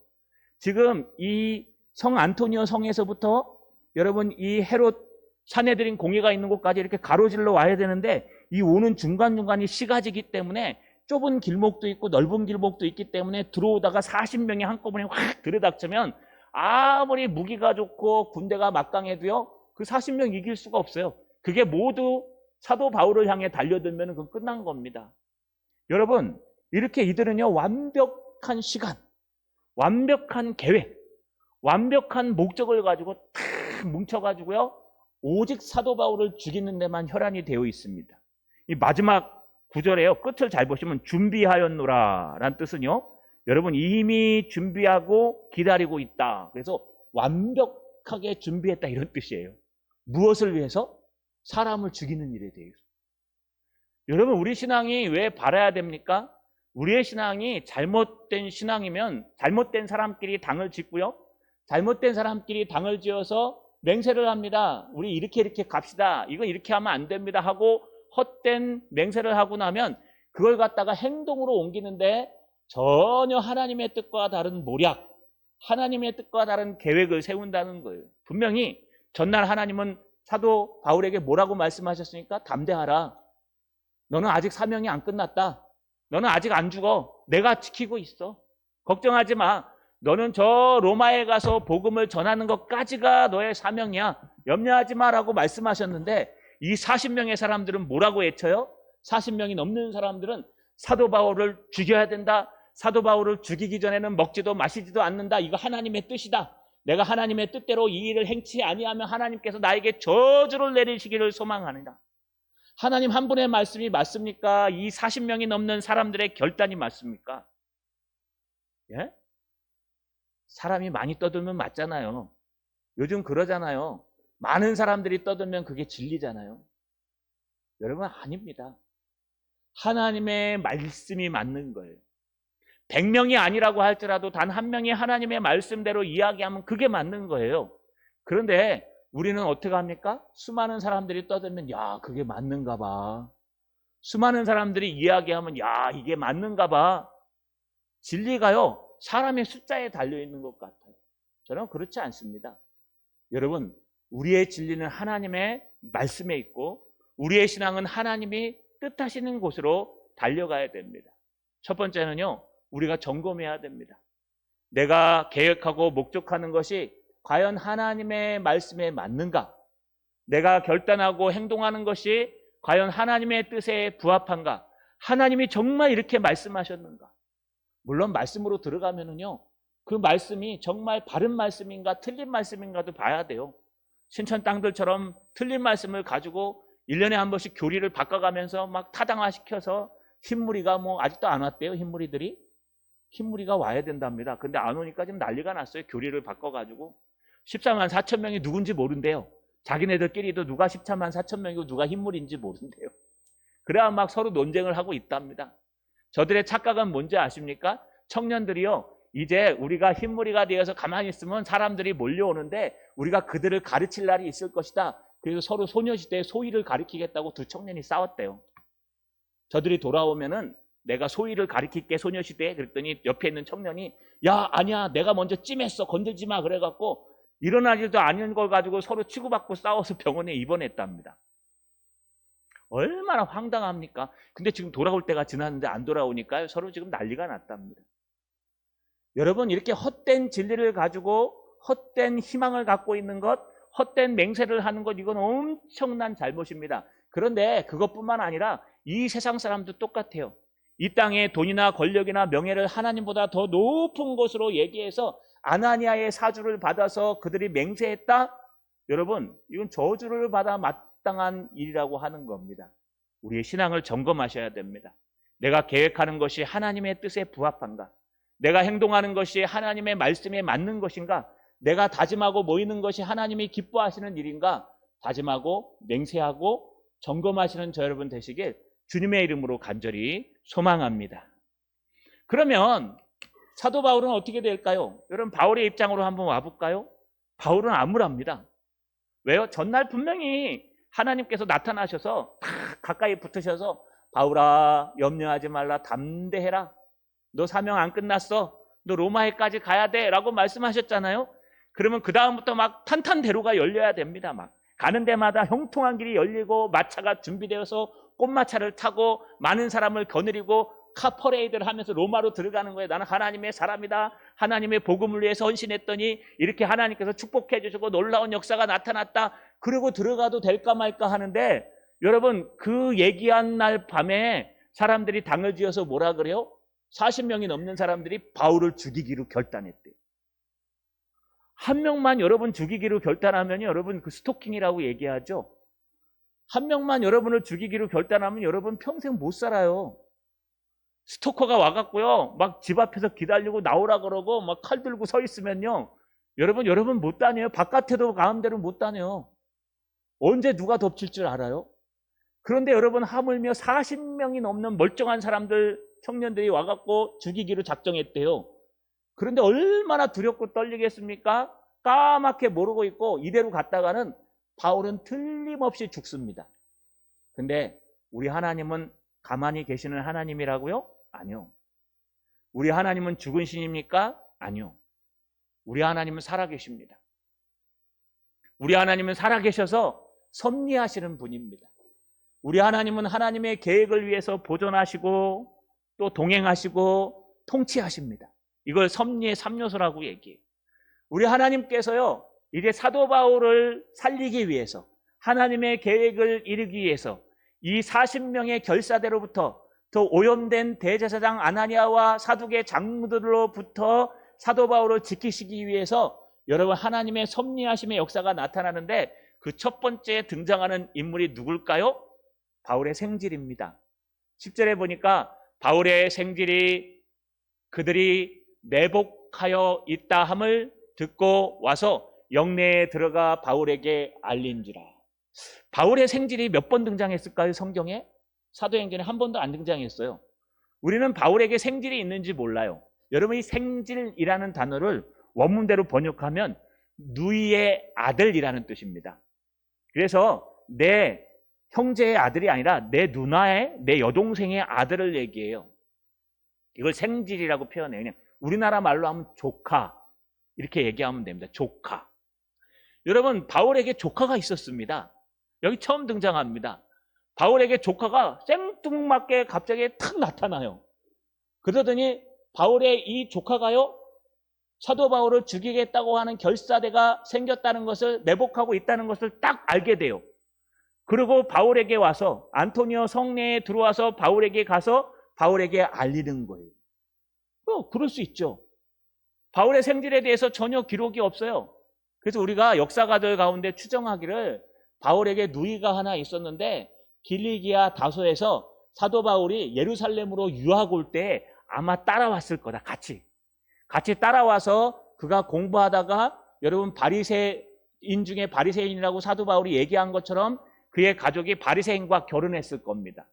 Speaker 1: 지금 이 성 안토니오 성에서부터 여러분 이 헤롯 사내들인 공회가 있는 곳까지 이렇게 가로질러 와야 되는데 이 오는 중간중간이 시가지기 때문에 좁은 길목도 있고 넓은 길목도 있기 때문에 들어오다가 40명이 한꺼번에 확 들이닥치면 아무리 무기가 좋고 군대가 막강해도요 그 40명 이길 수가 없어요. 그게 모두 사도 바울을 향해 달려들면 그건 끝난 겁니다. 여러분 이렇게 이들은요 완벽한 시간, 완벽한 계획, 완벽한 목적을 가지고 탁 뭉쳐가지고요 오직 사도 바울을 죽이는 데만 혈안이 되어 있습니다. 이 마지막 구절에요 끝을 잘 보시면 준비하였노라 라는 뜻은요 여러분 이미 준비하고 기다리고 있다. 그래서 완벽하게 준비했다 이런 뜻이에요. 무엇을 위해서? 사람을 죽이는 일에 대해서. 여러분 우리 신앙이 왜 바라야 됩니까? 우리의 신앙이 잘못된 신앙이면 잘못된 사람끼리 당을 짓고요. 잘못된 사람끼리 당을 지어서 맹세를 합니다. 우리 이렇게 갑시다. 이건 이렇게 하면 안 됩니다 하고 헛된 맹세를 하고 나면 그걸 갖다가 행동으로 옮기는데 전혀 하나님의 뜻과 다른 모략, 하나님의 뜻과 다른 계획을 세운다는 거예요. 분명히 전날 하나님은 사도 바울에게 뭐라고 말씀하셨습니까? 담대하라. 너는 아직 사명이 안 끝났다. 너는 아직 안 죽어. 내가 지키고 있어. 걱정하지 마. 너는 저 로마에 가서 복음을 전하는 것까지가 너의 사명이야. 염려하지 마라고 말씀하셨는데 이 40명의 사람들은 뭐라고 외쳐요? 40명이 넘는 사람들은 사도 바울을 죽여야 된다. 사도 바울을 죽이기 전에는 먹지도 마시지도 않는다. 이거 하나님의 뜻이다. 내가 하나님의 뜻대로 이 일을 행치 아니하면 하나님께서 나에게 저주를 내리시기를 소망하느냐. 하나님 한 분의 말씀이 맞습니까? 이 40명이 넘는 사람들의 결단이 맞습니까? 예? 사람이 많이 떠들면 맞잖아요. 요즘 그러잖아요. 많은 사람들이 떠들면 그게 진리잖아요. 여러분 아닙니다. 하나님의 말씀이 맞는 거예요. 100명이 아니라고 할지라도 단 한 명이 하나님의 말씀대로 이야기하면 그게 맞는 거예요. 그런데 우리는 어떻게 합니까? 수많은 사람들이 떠들면 야 그게 맞는가 봐. 수많은 사람들이 이야기하면 야 이게 맞는가 봐. 진리가요 사람의 숫자에 달려있는 것 같아요. 저는 그렇지 않습니다. 여러분 우리의 진리는 하나님의 말씀에 있고 우리의 신앙은 하나님이 뜻하시는 곳으로 달려가야 됩니다. 첫 번째는요 우리가 점검해야 됩니다. 내가 계획하고 목적하는 것이 과연 하나님의 말씀에 맞는가? 내가 결단하고 행동하는 것이 과연 하나님의 뜻에 부합한가? 하나님이 정말 이렇게 말씀하셨는가? 물론 말씀으로 들어가면은요 그 말씀이 정말 바른 말씀인가 틀린 말씀인가도 봐야 돼요. 신천 땅들처럼 틀린 말씀을 가지고 1년에 한 번씩 교리를 바꿔가면서 막 타당화시켜서 흰무리가 뭐 아직도 안 왔대요. 흰무리들이. 흰무리가 와야 된답니다. 근데 안 오니까 지금 난리가 났어요. 교리를 바꿔가지고 14만 4천 명이 누군지 모른대요. 자기네들끼리도 누가 14만 4천 명이고 누가 흰무리인지 모른대요. 그래야 막 서로 논쟁을 하고 있답니다. 저들의 착각은 뭔지 아십니까? 청년들이요 이제 우리가 흰무리가 되어서 가만히 있으면 사람들이 몰려오는데 우리가 그들을 가르칠 날이 있을 것이다. 그래서 서로 소녀시대의 소위를 가리키겠다고 두 청년이 싸웠대요. 저들이 돌아오면은 내가 소희를 가리킬게 소녀시대 그랬더니 옆에 있는 청년이 야 아니야 내가 먼저 찜했어 건들지 마 그래갖고 일어날 일도 아닌 걸 가지고 서로 치고받고 싸워서 병원에 입원했답니다. 얼마나 황당합니까? 근데 지금 돌아올 때가 지났는데 안 돌아오니까요 서로 지금 난리가 났답니다. 여러분 이렇게 헛된 진리를 가지고 헛된 희망을 갖고 있는 것, 헛된 맹세를 하는 것 이건 엄청난 잘못입니다. 그런데 그것뿐만 아니라 이 세상 사람도 똑같아요. 이 땅에 돈이나 권력이나 명예를 하나님보다 더 높은 것으로 얘기해서 아나니아의 사주를 받아서 그들이 맹세했다? 여러분 이건 저주를 받아 마땅한 일이라고 하는 겁니다. 우리의 신앙을 점검하셔야 됩니다. 내가 계획하는 것이 하나님의 뜻에 부합한가? 내가 행동하는 것이 하나님의 말씀에 맞는 것인가? 내가 다짐하고 모이는 것이 하나님이 기뻐하시는 일인가? 다짐하고 맹세하고 점검하시는 저 여러분 되시길 주님의 이름으로 간절히 소망합니다. 그러면 사도 바울은 어떻게 될까요? 여러분 바울의 입장으로 한번 와볼까요? 바울은 암울합니다. 왜요? 전날 분명히 하나님께서 나타나셔서 탁 가까이 붙으셔서 바울아 염려하지 말라 담대해라. 너 사명 안 끝났어. 너 로마에까지 가야 돼 라고 말씀하셨잖아요. 그러면 그 다음부터 막 탄탄대로가 열려야 됩니다. 막 가는 데마다 형통한 길이 열리고 마차가 준비되어서 꽃마차를 타고 많은 사람을 거느리고 카퍼레이드를 하면서 로마로 들어가는 거예요. 나는 하나님의 사람이다. 하나님의 복음을 위해서 헌신했더니 이렇게 하나님께서 축복해 주시고 놀라운 역사가 나타났다. 그리고 들어가도 될까 말까 하는데 여러분 그 얘기한 날 밤에 사람들이 당을 지어서 뭐라 그래요? 40명이 넘는 사람들이 바울을 죽이기로 결단했대요. 한 명만 여러분 죽이기로 결단하면 여러분 그 스토킹이라고 얘기하죠. 한 명만 여러분을 죽이기로 결단하면 여러분 평생 못 살아요. 스토커가 와갖고요 막 집 앞에서 기다리고 나오라 그러고 막 칼 들고 서 있으면요 여러분 못 다녀요. 바깥에도 가운데로 못 다녀요. 언제 누가 덮칠 줄 알아요? 그런데 여러분 하물며 40명이 넘는 멀쩡한 사람들 청년들이 와갖고 죽이기로 작정했대요. 그런데 얼마나 두렵고 떨리겠습니까? 까맣게 모르고 있고 이대로 갔다가는 바울은 틀림없이 죽습니다. 근데 우리 하나님은 가만히 계시는 하나님이라고요? 아니요. 우리 하나님은 죽은 신입니까? 아니요. 우리 하나님은 살아계십니다. 우리 하나님은 살아계셔서 섭리하시는 분입니다. 우리 하나님은 하나님의 계획을 위해서 보존하시고 또 동행하시고 통치하십니다. 이걸 섭리의 3요소라고 얘기해요. 우리 하나님께서요 이제 사도 바울을 살리기 위해서 하나님의 계획을 이루기 위해서 이 40명의 결사대로부터 더 오염된 대제사장 아나니아와 사두개 장로들로부터 사도 바울을 지키시기 위해서 여러분 하나님의 섭리하심의 역사가 나타나는데 그 첫 번째 등장하는 인물이 누굴까요? 바울의 생질입니다. 10절에 보니까 바울의 생질이 그들이 매복하여 있다 함을 듣고 와서 영내에 들어가 바울에게 알린지라. 바울의 생질이 몇 번 등장했을까요? 성경에? 사도행전에 한 번도 안 등장했어요. 우리는 바울에게 생질이 있는지 몰라요. 여러분이 생질이라는 단어를 원문대로 번역하면 누이의 아들이라는 뜻입니다. 그래서 내 형제의 아들이 아니라 내 누나의, 내 여동생의 아들을 얘기해요. 이걸 생질이라고 표현해요. 그냥 우리나라 말로 하면 조카 이렇게 얘기하면 됩니다. 조카. 여러분 바울에게 조카가 있었습니다. 여기 처음 등장합니다. 바울에게 조카가 생뚱맞게 갑자기 탁 나타나요. 그러더니 바울의 이 조카가요 사도 바울을 죽이겠다고 하는 결사대가 생겼다는 것을 매복하고 있다는 것을 딱 알게 돼요. 그리고 바울에게 와서 안토니오 성내에 들어와서 바울에게 가서 바울에게 알리는 거예요. 그럴 수 있죠. 바울의 생질에 대해서 전혀 기록이 없어요. 그래서 우리가 역사가들 가운데 추정하기를 바울에게 누이가 하나 있었는데 길리기아 다소에서 사도 바울이 예루살렘으로 유학 올 때 아마 따라왔을 거다. 같이 따라와서 그가 공부하다가 여러분 바리새인 중에 바리새인이라고 사도 바울이 얘기한 것처럼 그의 가족이 바리새인과 결혼했을 겁니다.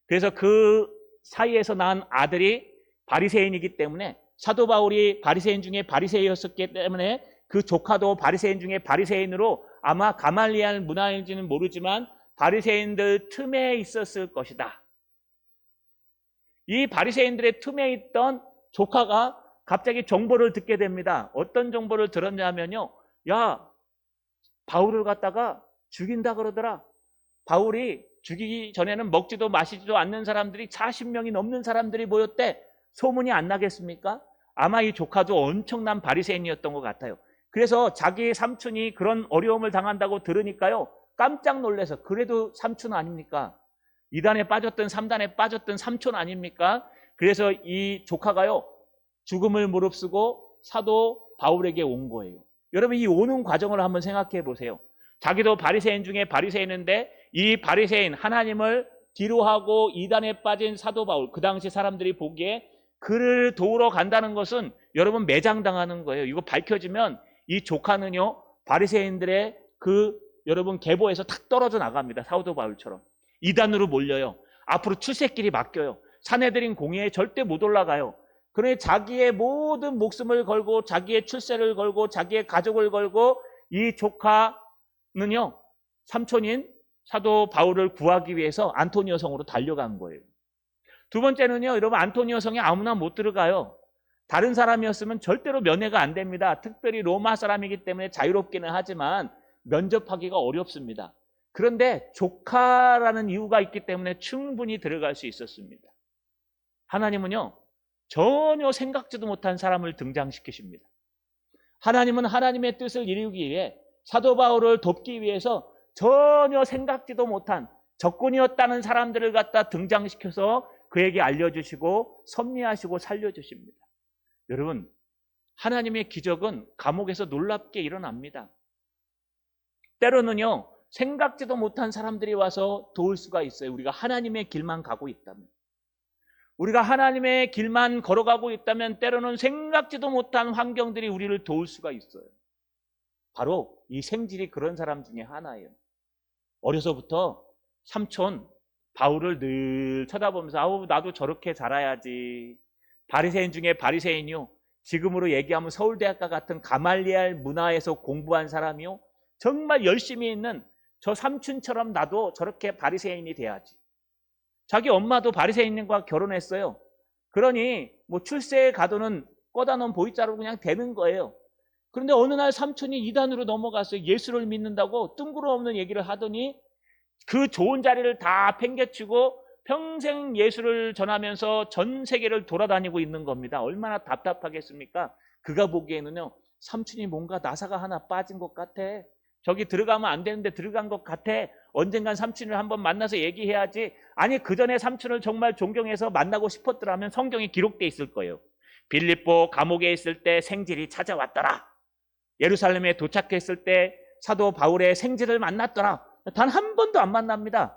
Speaker 1: 그래서 그 사이에서 낳은 아들이 바리새인이기 때문에 사도 바울이 바리새인 중에 바리새인이었기 때문에 그 조카도 바리새인 중에 바리새인으로 아마 가말리알 문화인지는 모르지만 바리새인들 틈에 있었을 것이다. 이 바리새인들의 틈에 있던 조카가 갑자기 정보를 듣게 됩니다. 어떤 정보를 들었냐면요. 야, 바울을 갖다가 죽인다 그러더라. 바울이 죽이기 전에는 먹지도 마시지도 않는 사람들이 40명이 넘는 사람들이 모였대. 소문이 안 나겠습니까? 아마 이 조카도 엄청난 바리새인이었던 것 같아요. 그래서 자기 삼촌이 그런 어려움을 당한다고 들으니까요. 깜짝 놀라서, 그래도 삼촌 아닙니까? 2단에 빠졌든 3단에 빠졌든 삼촌 아닙니까? 그래서 이 조카가요. 죽음을 무릅쓰고 사도 바울에게 온 거예요. 여러분, 이 오는 과정을 한번 생각해 보세요. 자기도 바리새인 중에 바리새인인데 이 바리새인, 하나님을 뒤로하고 이단에 빠진 사도 바울, 그 당시 사람들이 보기에 그를 도우러 간다는 것은 여러분 매장당하는 거예요. 이거 밝혀지면 이 조카는요 바리새인들의 그 여러분 계보에서 탁 떨어져 나갑니다. 사도 바울처럼 이단으로 몰려요. 앞으로 출세길이 막혀요. 사내들인 공회에 절대 못 올라가요. 그러니 자기의 모든 목숨을 걸고 자기의 출세를 걸고 자기의 가족을 걸고 이 조카는요 삼촌인 사도 바울을 구하기 위해서 안토니오 성으로 달려간 거예요. 두 번째는요, 여러분, 안토니오 성에 아무나 못 들어가요. 다른 사람이었으면 절대로 면회가 안 됩니다. 특별히 로마 사람이기 때문에 자유롭기는 하지만 면접하기가 어렵습니다. 그런데 조카라는 이유가 있기 때문에 충분히 들어갈 수 있었습니다. 하나님은요 전혀 생각지도 못한 사람을 등장시키십니다. 하나님은 하나님의 뜻을 이루기 위해 사도 바울을 돕기 위해서 전혀 생각지도 못한 적군이었다는 사람들을 갖다 등장시켜서 그에게 알려주시고 섭리하시고 살려주십니다. 여러분, 하나님의 기적은 감옥에서 놀랍게 일어납니다. 때로는요 생각지도 못한 사람들이 와서 도울 수가 있어요. 우리가 하나님의 길만 가고 있다면, 우리가 하나님의 길만 걸어가고 있다면 때로는 생각지도 못한 환경들이 우리를 도울 수가 있어요. 바로 이 생질이 그런 사람 중에 하나예요. 어려서부터 삼촌 바울을 늘 쳐다보면서 아우 나도 저렇게 자라야지. 바리새인 중에 바리새인이요. 지금으로 얘기하면 서울대학과 같은 가말리엘 문화에서 공부한 사람이요. 정말 열심히 있는 저 삼촌처럼 나도 저렇게 바리새인이 돼야지. 자기 엄마도 바리새인과 결혼했어요. 그러니 뭐 출세에 가도는 꺼다 놓은 보이자로 그냥 되는 거예요. 그런데 어느 날 삼촌이 이단으로 넘어갔어요. 예수를 믿는다고 뜬구름없는 얘기를 하더니 그 좋은 자리를 다 팽개치고 평생 예수를 전하면서 전 세계를 돌아다니고 있는 겁니다. 얼마나 답답하겠습니까? 그가 보기에는요 삼촌이 뭔가 나사가 하나 빠진 것 같아. 저기 들어가면 안 되는데 들어간 것 같아. 언젠간 삼촌을 한번 만나서 얘기해야지. 아니 그 전에 삼촌을 정말 존경해서 만나고 싶었더라면 성경에 기록돼 있을 거예요. 빌립보 감옥에 있을 때 생질이 찾아왔더라. 예루살렘에 도착했을 때 사도 바울의 생질을 만났더라. 단 한 번도 안 만납니다.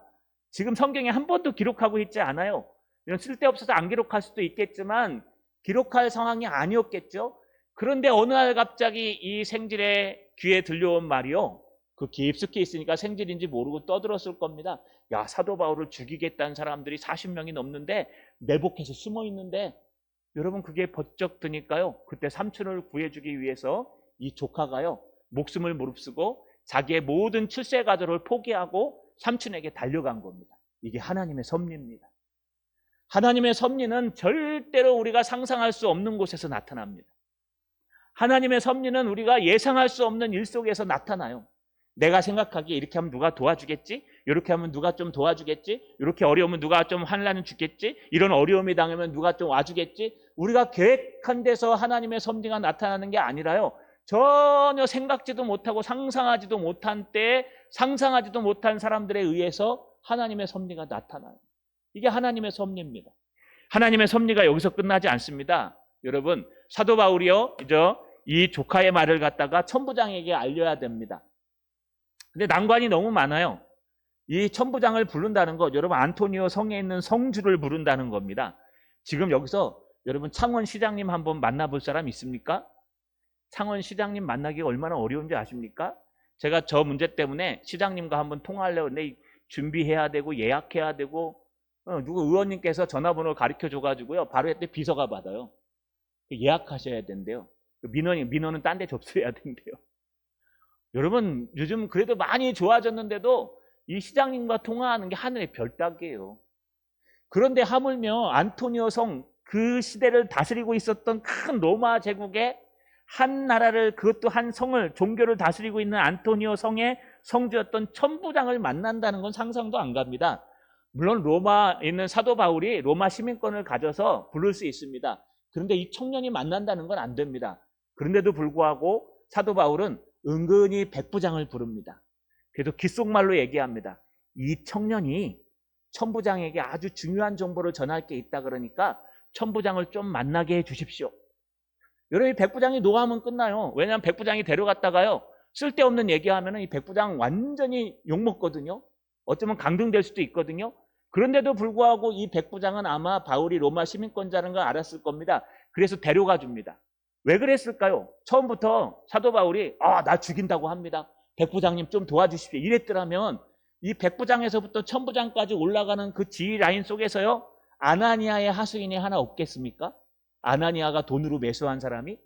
Speaker 1: 지금 성경에 한 번도 기록하고 있지 않아요. 이런 쓸데없어서 안 기록할 수도 있겠지만 기록할 상황이 아니었겠죠. 그런데 어느 날 갑자기 이 생질의 귀에 들려온 말이요. 그 깊숙이 있으니까 생질인지 모르고 떠들었을 겁니다. 야, 사도 바울을 죽이겠다는 사람들이 40명이 넘는데 매복해서 숨어 있는데, 여러분 그게 번쩍 드니까요. 그때 삼촌을 구해주기 위해서 이 조카가요 목숨을 무릅쓰고 자기의 모든 출세 가도를 포기하고 삼촌에게 달려간 겁니다. 이게 하나님의 섭리입니다. 하나님의 섭리는 절대로 우리가 상상할 수 없는 곳에서 나타납니다. 하나님의 섭리는 우리가 예상할 수 없는 일 속에서 나타나요. 내가 생각하기에 이렇게 하면 누가 도와주겠지? 이렇게 하면 누가 좀 도와주겠지? 이렇게 어려우면 누가 좀 환난을 주겠지? 이런 어려움이 당하면 누가 좀 와주겠지? 우리가 계획한 데서 하나님의 섭리가 나타나는 게 아니라요. 전혀 생각지도 못하고 상상하지도 못한 때에 상상하지도 못한 사람들에 의해서 하나님의 섭리가 나타나요. 이게 하나님의 섭리입니다. 하나님의 섭리가 여기서 끝나지 않습니다. 여러분, 사도 바울이요, 이 조카의 말을 갖다가 천부장에게 알려야 됩니다. 근데 난관이 너무 많아요. 이 천부장을 부른다는 것, 여러분 안토니오 성에 있는 성주를 부른다는 겁니다. 지금 여기서 여러분 창원 시장님 한번 만나볼 사람 있습니까? 창원 시장님 만나기가 얼마나 어려운지 아십니까? 제가 저 문제 때문에 시장님과 한번 통화하려고 했는데 준비해야 되고 예약해야 되고 누구 의원님께서 전화번호를 가르쳐 줘가지고요 바로 했더니 비서가 받아요. 예약하셔야 된대요. 민원은 딴 데 접수해야 된대요. 여러분 요즘 그래도 많이 좋아졌는데도 이 시장님과 통화하는 게 하늘의 별 따기예요. 그런데 하물며 안토니오 성, 그 시대를 다스리고 있었던 큰 로마 제국의 한 나라를, 그것도 한 성을, 종교를 다스리고 있는 안토니오 성의 성주였던 천부장을 만난다는 건 상상도 안 갑니다. 물론 로마에 있는 사도 바울이 로마 시민권을 가져서 부를 수 있습니다. 그런데 이 청년이 만난다는 건 안 됩니다. 그런데도 불구하고 사도 바울은 은근히 백부장을 부릅니다. 그래도 귓속말로 얘기합니다. 이 청년이 천부장에게 아주 중요한 정보를 전할 게 있다 그러니까 천부장을 좀 만나게 해 주십시오. 여러분, 이 백부장이 노하면 끝나요. 왜냐하면 백부장이 데려갔다가요, 쓸데없는 얘기하면 이 백부장 완전히 욕먹거든요. 어쩌면 강등될 수도 있거든요. 그런데도 불구하고 이 백부장은 아마 바울이 로마 시민권자라는 걸 알았을 겁니다. 그래서 데려가 줍니다. 왜 그랬을까요? 처음부터 사도 바울이 나 죽인다고 합니다. 백부장님 좀 도와주십시오. 이랬더라면 이 백부장에서부터 천부장까지 올라가는 그 지휘 라인 속에서요, 아나니아의 하수인이 하나 없겠습니까? 아나니아가 돈으로 매수한 사람이?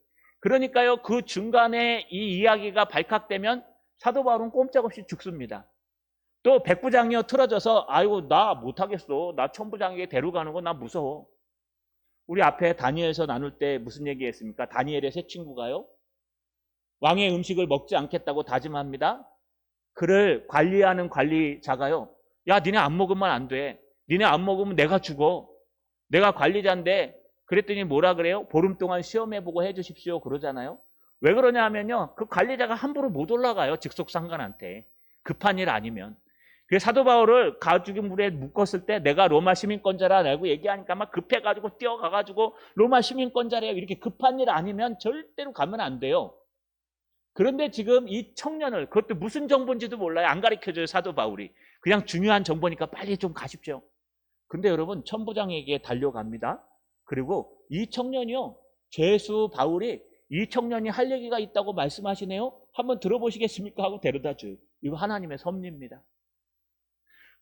Speaker 1: 그러니까요, 그 중간에 이 이야기가 발칵되면 사도 바울은 꼼짝없이 죽습니다. 또 백부장이요 틀어져서 아이고 나 못하겠어. 나 천부장에게 데려가는 거 나 무서워. 우리 앞에 다니엘서 나눌 때 무슨 얘기했습니까? 다니엘의 세 친구가요, 왕의 음식을 먹지 않겠다고 다짐합니다. 그를 관리하는 관리자가요, 야 니네 안 먹으면 안 돼. 니네 안 먹으면 내가 죽어. 내가 관리자인데. 그랬더니 뭐라 그래요? 보름 동안 시험해보고 해주십시오 그러잖아요. 왜 그러냐 하면요, 그 관리자가 함부로 못 올라가요. 직속상관한테. 급한 일 아니면. 그래서 사도 바울을 가죽의 물에 묶었을 때 내가 로마 시민권자라고 얘기하니까 막 급해가지고 뛰어가가지고 로마 시민권자래요. 이렇게 급한 일 아니면 절대로 가면 안 돼요. 그런데 지금 이 청년을, 그것도 무슨 정보인지도 몰라요. 안 가르쳐줘요 사도 바울이. 그냥 중요한 정보니까 빨리 좀 가십시오. 근데 여러분, 천부장에게 달려갑니다. 그리고 이 청년이요, 죄수 바울이 이 청년이 할 얘기가 있다고 말씀하시네요. 한번 들어보시겠습니까? 하고 데려다 줘요. 이거 하나님의 섭리입니다.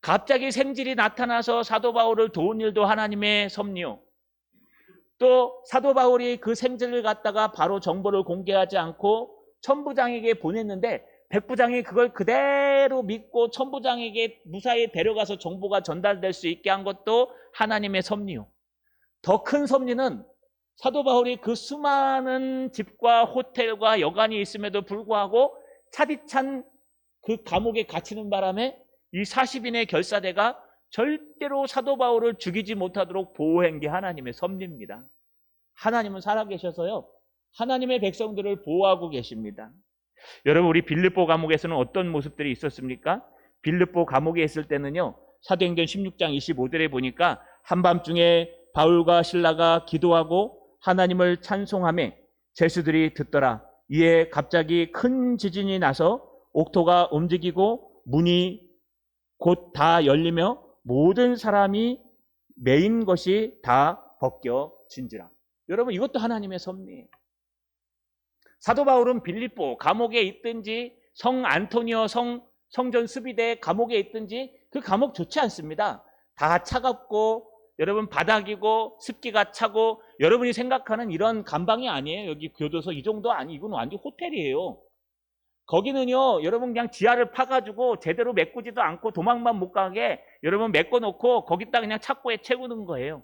Speaker 1: 갑자기 생질이 나타나서 사도 바울을 도운 일도 하나님의 섭리요. 또 사도 바울이 그 생질을 갖다가 바로 정보를 공개하지 않고 천부장에게 보냈는데 백부장이 그걸 그대로 믿고 천부장에게 무사히 데려가서 정보가 전달될 수 있게 한 것도 하나님의 섭리요. 더 큰 섭리는 사도 바울이 그 수많은 집과 호텔과 여관이 있음에도 불구하고 차디찬 그 감옥에 갇히는 바람에 이 40인의 결사대가 절대로 사도 바울을 죽이지 못하도록 보호한 게 하나님의 섭리입니다. 하나님은 살아계셔서요, 하나님의 백성들을 보호하고 계십니다. 여러분, 우리 빌립보 감옥에서는 어떤 모습들이 있었습니까? 빌립보 감옥에 있을 때는요, 사도행전 16장 25절에 보니까 한밤중에 바울과 실라가 기도하고 하나님을 찬송하며 죄수들이 듣더라. 이에 갑자기 큰 지진이 나서 옥토가 움직이고 문이 곧 다 열리며 모든 사람이 매인 것이 다 벗겨진지라. 여러분, 이것도 하나님의 섭리예요. 사도 바울은 빌립보 감옥에 있든지 성 안토니오 성전 수비대 감옥에 있든지 그 감옥 좋지 않습니다. 다 차갑고 여러분 바닥이고 습기가 차고, 여러분이 생각하는 이런 감방이 아니에요. 여기 교도소 이 정도 아니, 이건 완전 호텔이에요. 거기는요, 여러분 그냥 지하를 파가지고 제대로 메꾸지도 않고 도망만 못 가게 여러분 메꿔놓고 거기다 그냥 착고에 채우는 거예요.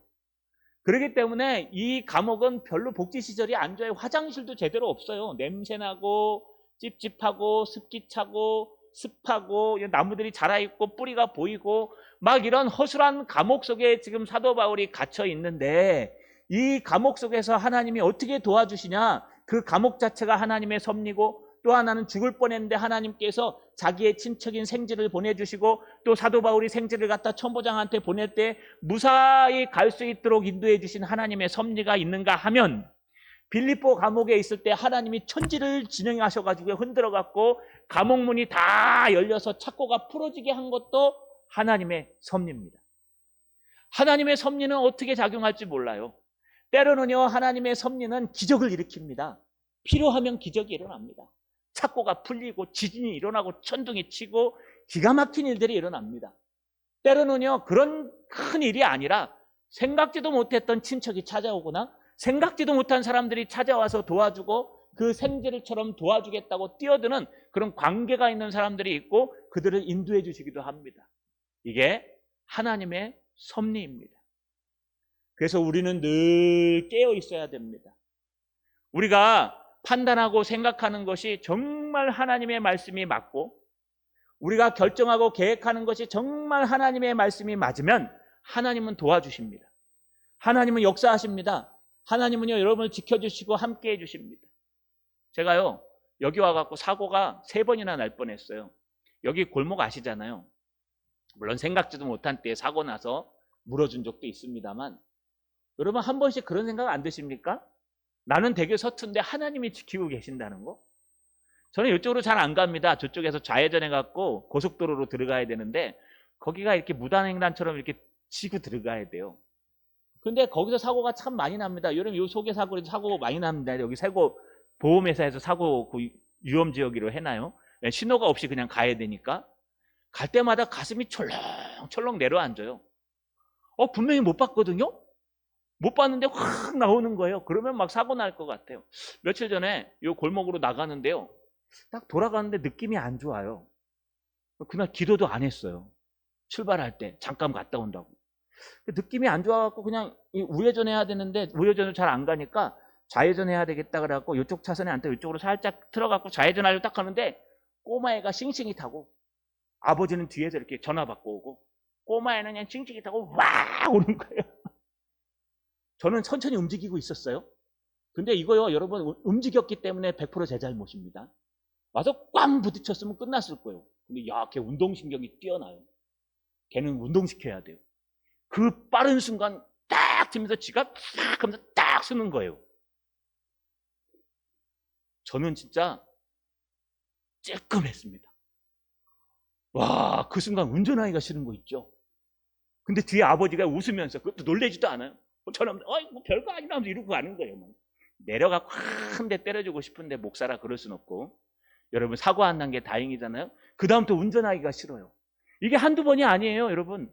Speaker 1: 그렇기 때문에 이 감옥은 별로 복지시설이 안 좋아요. 화장실도 제대로 없어요. 냄새나고 찝찝하고 습기 차고 습하고 나무들이 자라있고 뿌리가 보이고 막 이런 허술한 감옥 속에 지금 사도 바울이 갇혀 있는데, 이 감옥 속에서 하나님이 어떻게 도와주시냐? 그 감옥 자체가 하나님의 섭리고, 또 하나는 죽을 뻔했는데 하나님께서 자기의 친척인 생지를 보내주시고, 또 사도 바울이 생지를 갖다 천부장한테 보낼 때 무사히 갈 수 있도록 인도해 주신 하나님의 섭리가 있는가 하면, 빌립보 감옥에 있을 때 하나님이 천지를 진행하셔가지고 흔들어갖고 감옥문이 다 열려서 착고가 풀어지게 한 것도 하나님의 섭리입니다. 하나님의 섭리는 어떻게 작용할지 몰라요. 때로는요, 하나님의 섭리는 기적을 일으킵니다. 필요하면 기적이 일어납니다. 착고가 풀리고 지진이 일어나고 천둥이 치고 기가 막힌 일들이 일어납니다. 때로는요, 그런 큰 일이 아니라 생각지도 못했던 친척이 찾아오거나 생각지도 못한 사람들이 찾아와서 도와주고 그 생지를처럼 도와주겠다고 뛰어드는 그런 관계가 있는 사람들이 있고 그들을 인도해 주시기도 합니다. 이게 하나님의 섭리입니다. 그래서 우리는 늘 깨어 있어야 됩니다. 우리가 판단하고 생각하는 것이 정말 하나님의 말씀이 맞고 우리가 결정하고 계획하는 것이 정말 하나님의 말씀이 맞으면 하나님은 도와주십니다. 하나님은 역사하십니다. 하나님은요, 여러분을 지켜주시고 함께해 주십니다. 제가요, 여기 와갖고 사고가 3번이나 날 뻔했어요. 여기 골목 아시잖아요. 물론 생각지도 못한 때에 사고 나서 물어준 적도 있습니다만, 여러분 한 번씩 그런 생각 안 드십니까? 나는 되게 서툰데 하나님이 지키고 계신다는 거? 저는 이쪽으로 잘 안 갑니다. 저쪽에서 좌회전해갖고 고속도로로 들어가야 되는데 거기가 이렇게 무단횡단처럼 이렇게 치고 들어가야 돼요. 근데 거기서 사고가 참 많이 납니다. 여러분 요 속에 사고 많이 납니다. 여기 세고 보험회사에서 사고 그 위험지역으로 해놔요. 신호가 없이 그냥 가야 되니까. 갈 때마다 가슴이 철렁철렁 내려앉아요. 분명히 못 봤거든요? 못 봤는데 확 나오는 거예요. 그러면 막 사고 날 것 같아요. 며칠 전에 요 골목으로 나가는데요. 딱 돌아가는데 느낌이 안 좋아요. 그날 기도도 안 했어요. 출발할 때 잠깐 갔다 온다고. 느낌이 안 좋아갖고 그냥 우회전해야 되는데 우회전을 잘 안 가니까 좌회전해야 되겠다 그래갖고 이쪽 차선에 안 타고 이쪽으로 살짝 틀어갖고 좌회전하려고 딱 하는데 꼬마애가 싱싱이 타고 아버지는 뒤에서 이렇게 전화 받고 오고 꼬마애는 그냥 싱싱이 타고 와 오는 거예요. 저는 천천히 움직이고 있었어요. 근데 이거요, 여러분 움직였기 때문에 100% 제 잘못입니다. 와서 꽝 부딪혔으면 끝났을 거예요. 근데 야, 걔 운동신경이 뛰어나요. 걔는 운동시켜야 돼요. 그 빠른 순간 딱 치면서 지가 탁 하면서 딱 쓰는 거예요. 저는 진짜 쬐끔했습니다. 와, 그 순간 운전하기가 싫은 거 있죠. 근데 뒤에 아버지가 웃으면서 그것도 놀래지도 않아요. 저는 뭐 별거 아니라 하면서 이러고 가는 거예요. 내려가 한 대 때려주고 싶은데 목사라 그럴 순 없고. 여러분 사고 안 난 게 다행이잖아요. 그 다음부터 운전하기가 싫어요. 이게 한두 번이 아니에요, 여러분.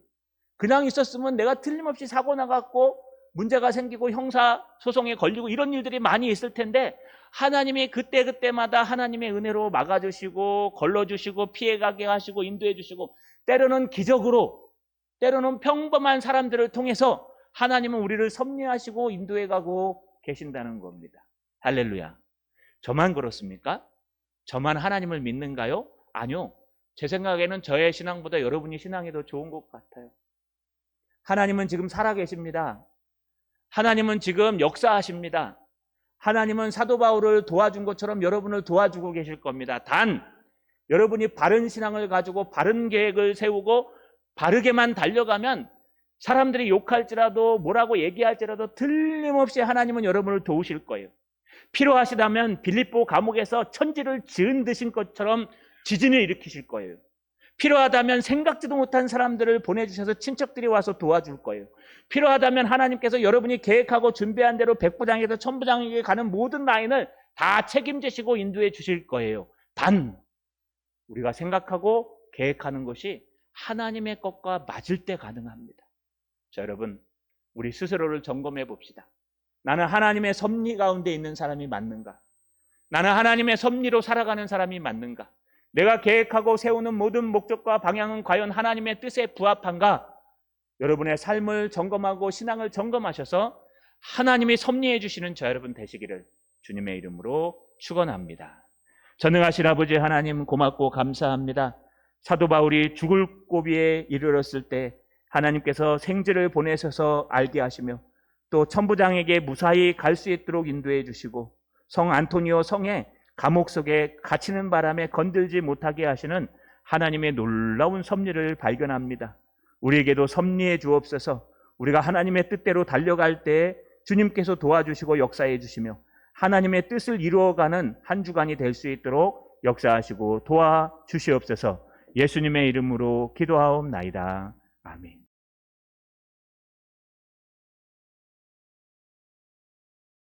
Speaker 1: 그냥 있었으면 내가 틀림없이 사고 나갔고 문제가 생기고 형사소송에 걸리고 이런 일들이 많이 있을 텐데 하나님이 그때그때마다 하나님의 은혜로 막아주시고 걸러주시고 피해가게 하시고 인도해주시고 때로는 기적으로 때로는 평범한 사람들을 통해서 하나님은 우리를 섭리하시고 인도해가고 계신다는 겁니다. 할렐루야. 저만 그렇습니까? 저만 하나님을 믿는가요? 아니요. 제 생각에는 저의 신앙보다 여러분이 신앙이 더 좋은 것 같아요. 하나님은 지금 살아계십니다. 하나님은 지금 역사하십니다. 하나님은 사도 바울을 도와준 것처럼 여러분을 도와주고 계실 겁니다. 단 여러분이 바른 신앙을 가지고 바른 계획을 세우고 바르게만 달려가면 사람들이 욕할지라도 뭐라고 얘기할지라도 틀림없이 하나님은 여러분을 도우실 거예요. 필요하시다면 빌립보 감옥에서 천지를 지은 듯인 것처럼 지진을 일으키실 거예요. 필요하다면 생각지도 못한 사람들을 보내주셔서 친척들이 와서 도와줄 거예요. 필요하다면 하나님께서 여러분이 계획하고 준비한 대로 백부장에서 천부장에게 가는 모든 라인을 다 책임지시고 인도해 주실 거예요. 단 우리가 생각하고 계획하는 것이 하나님의 것과 맞을 때 가능합니다. 자, 여러분 우리 스스로를 점검해 봅시다. 나는 하나님의 섭리 가운데 있는 사람이 맞는가? 나는 하나님의 섭리로 살아가는 사람이 맞는가? 내가 계획하고 세우는 모든 목적과 방향은 과연 하나님의 뜻에 부합한가? 여러분의 삶을 점검하고 신앙을 점검하셔서 하나님이 섭리해 주시는 저 여러분 되시기를 주님의 이름으로 축원합니다. 전능하신 아버지 하나님 고맙고 감사합니다. 사도 바울이 죽을 고비에 이르렀을 때 하나님께서 생지를 보내셔서 알게 하시며 또 천부장에게 무사히 갈 수 있도록 인도해 주시고 성 안토니오 성에 감옥 속에 갇히는 바람에 건들지 못하게 하시는 하나님의 놀라운 섭리를 발견합니다. 우리에게도 섭리해 주옵소서. 우리가 하나님의 뜻대로 달려갈 때 주님께서 도와주시고 역사해 주시며 하나님의 뜻을 이루어가는 한 주간이 될 수 있도록 역사하시고 도와주시옵소서. 예수님의 이름으로 기도하옵나이다. 아멘.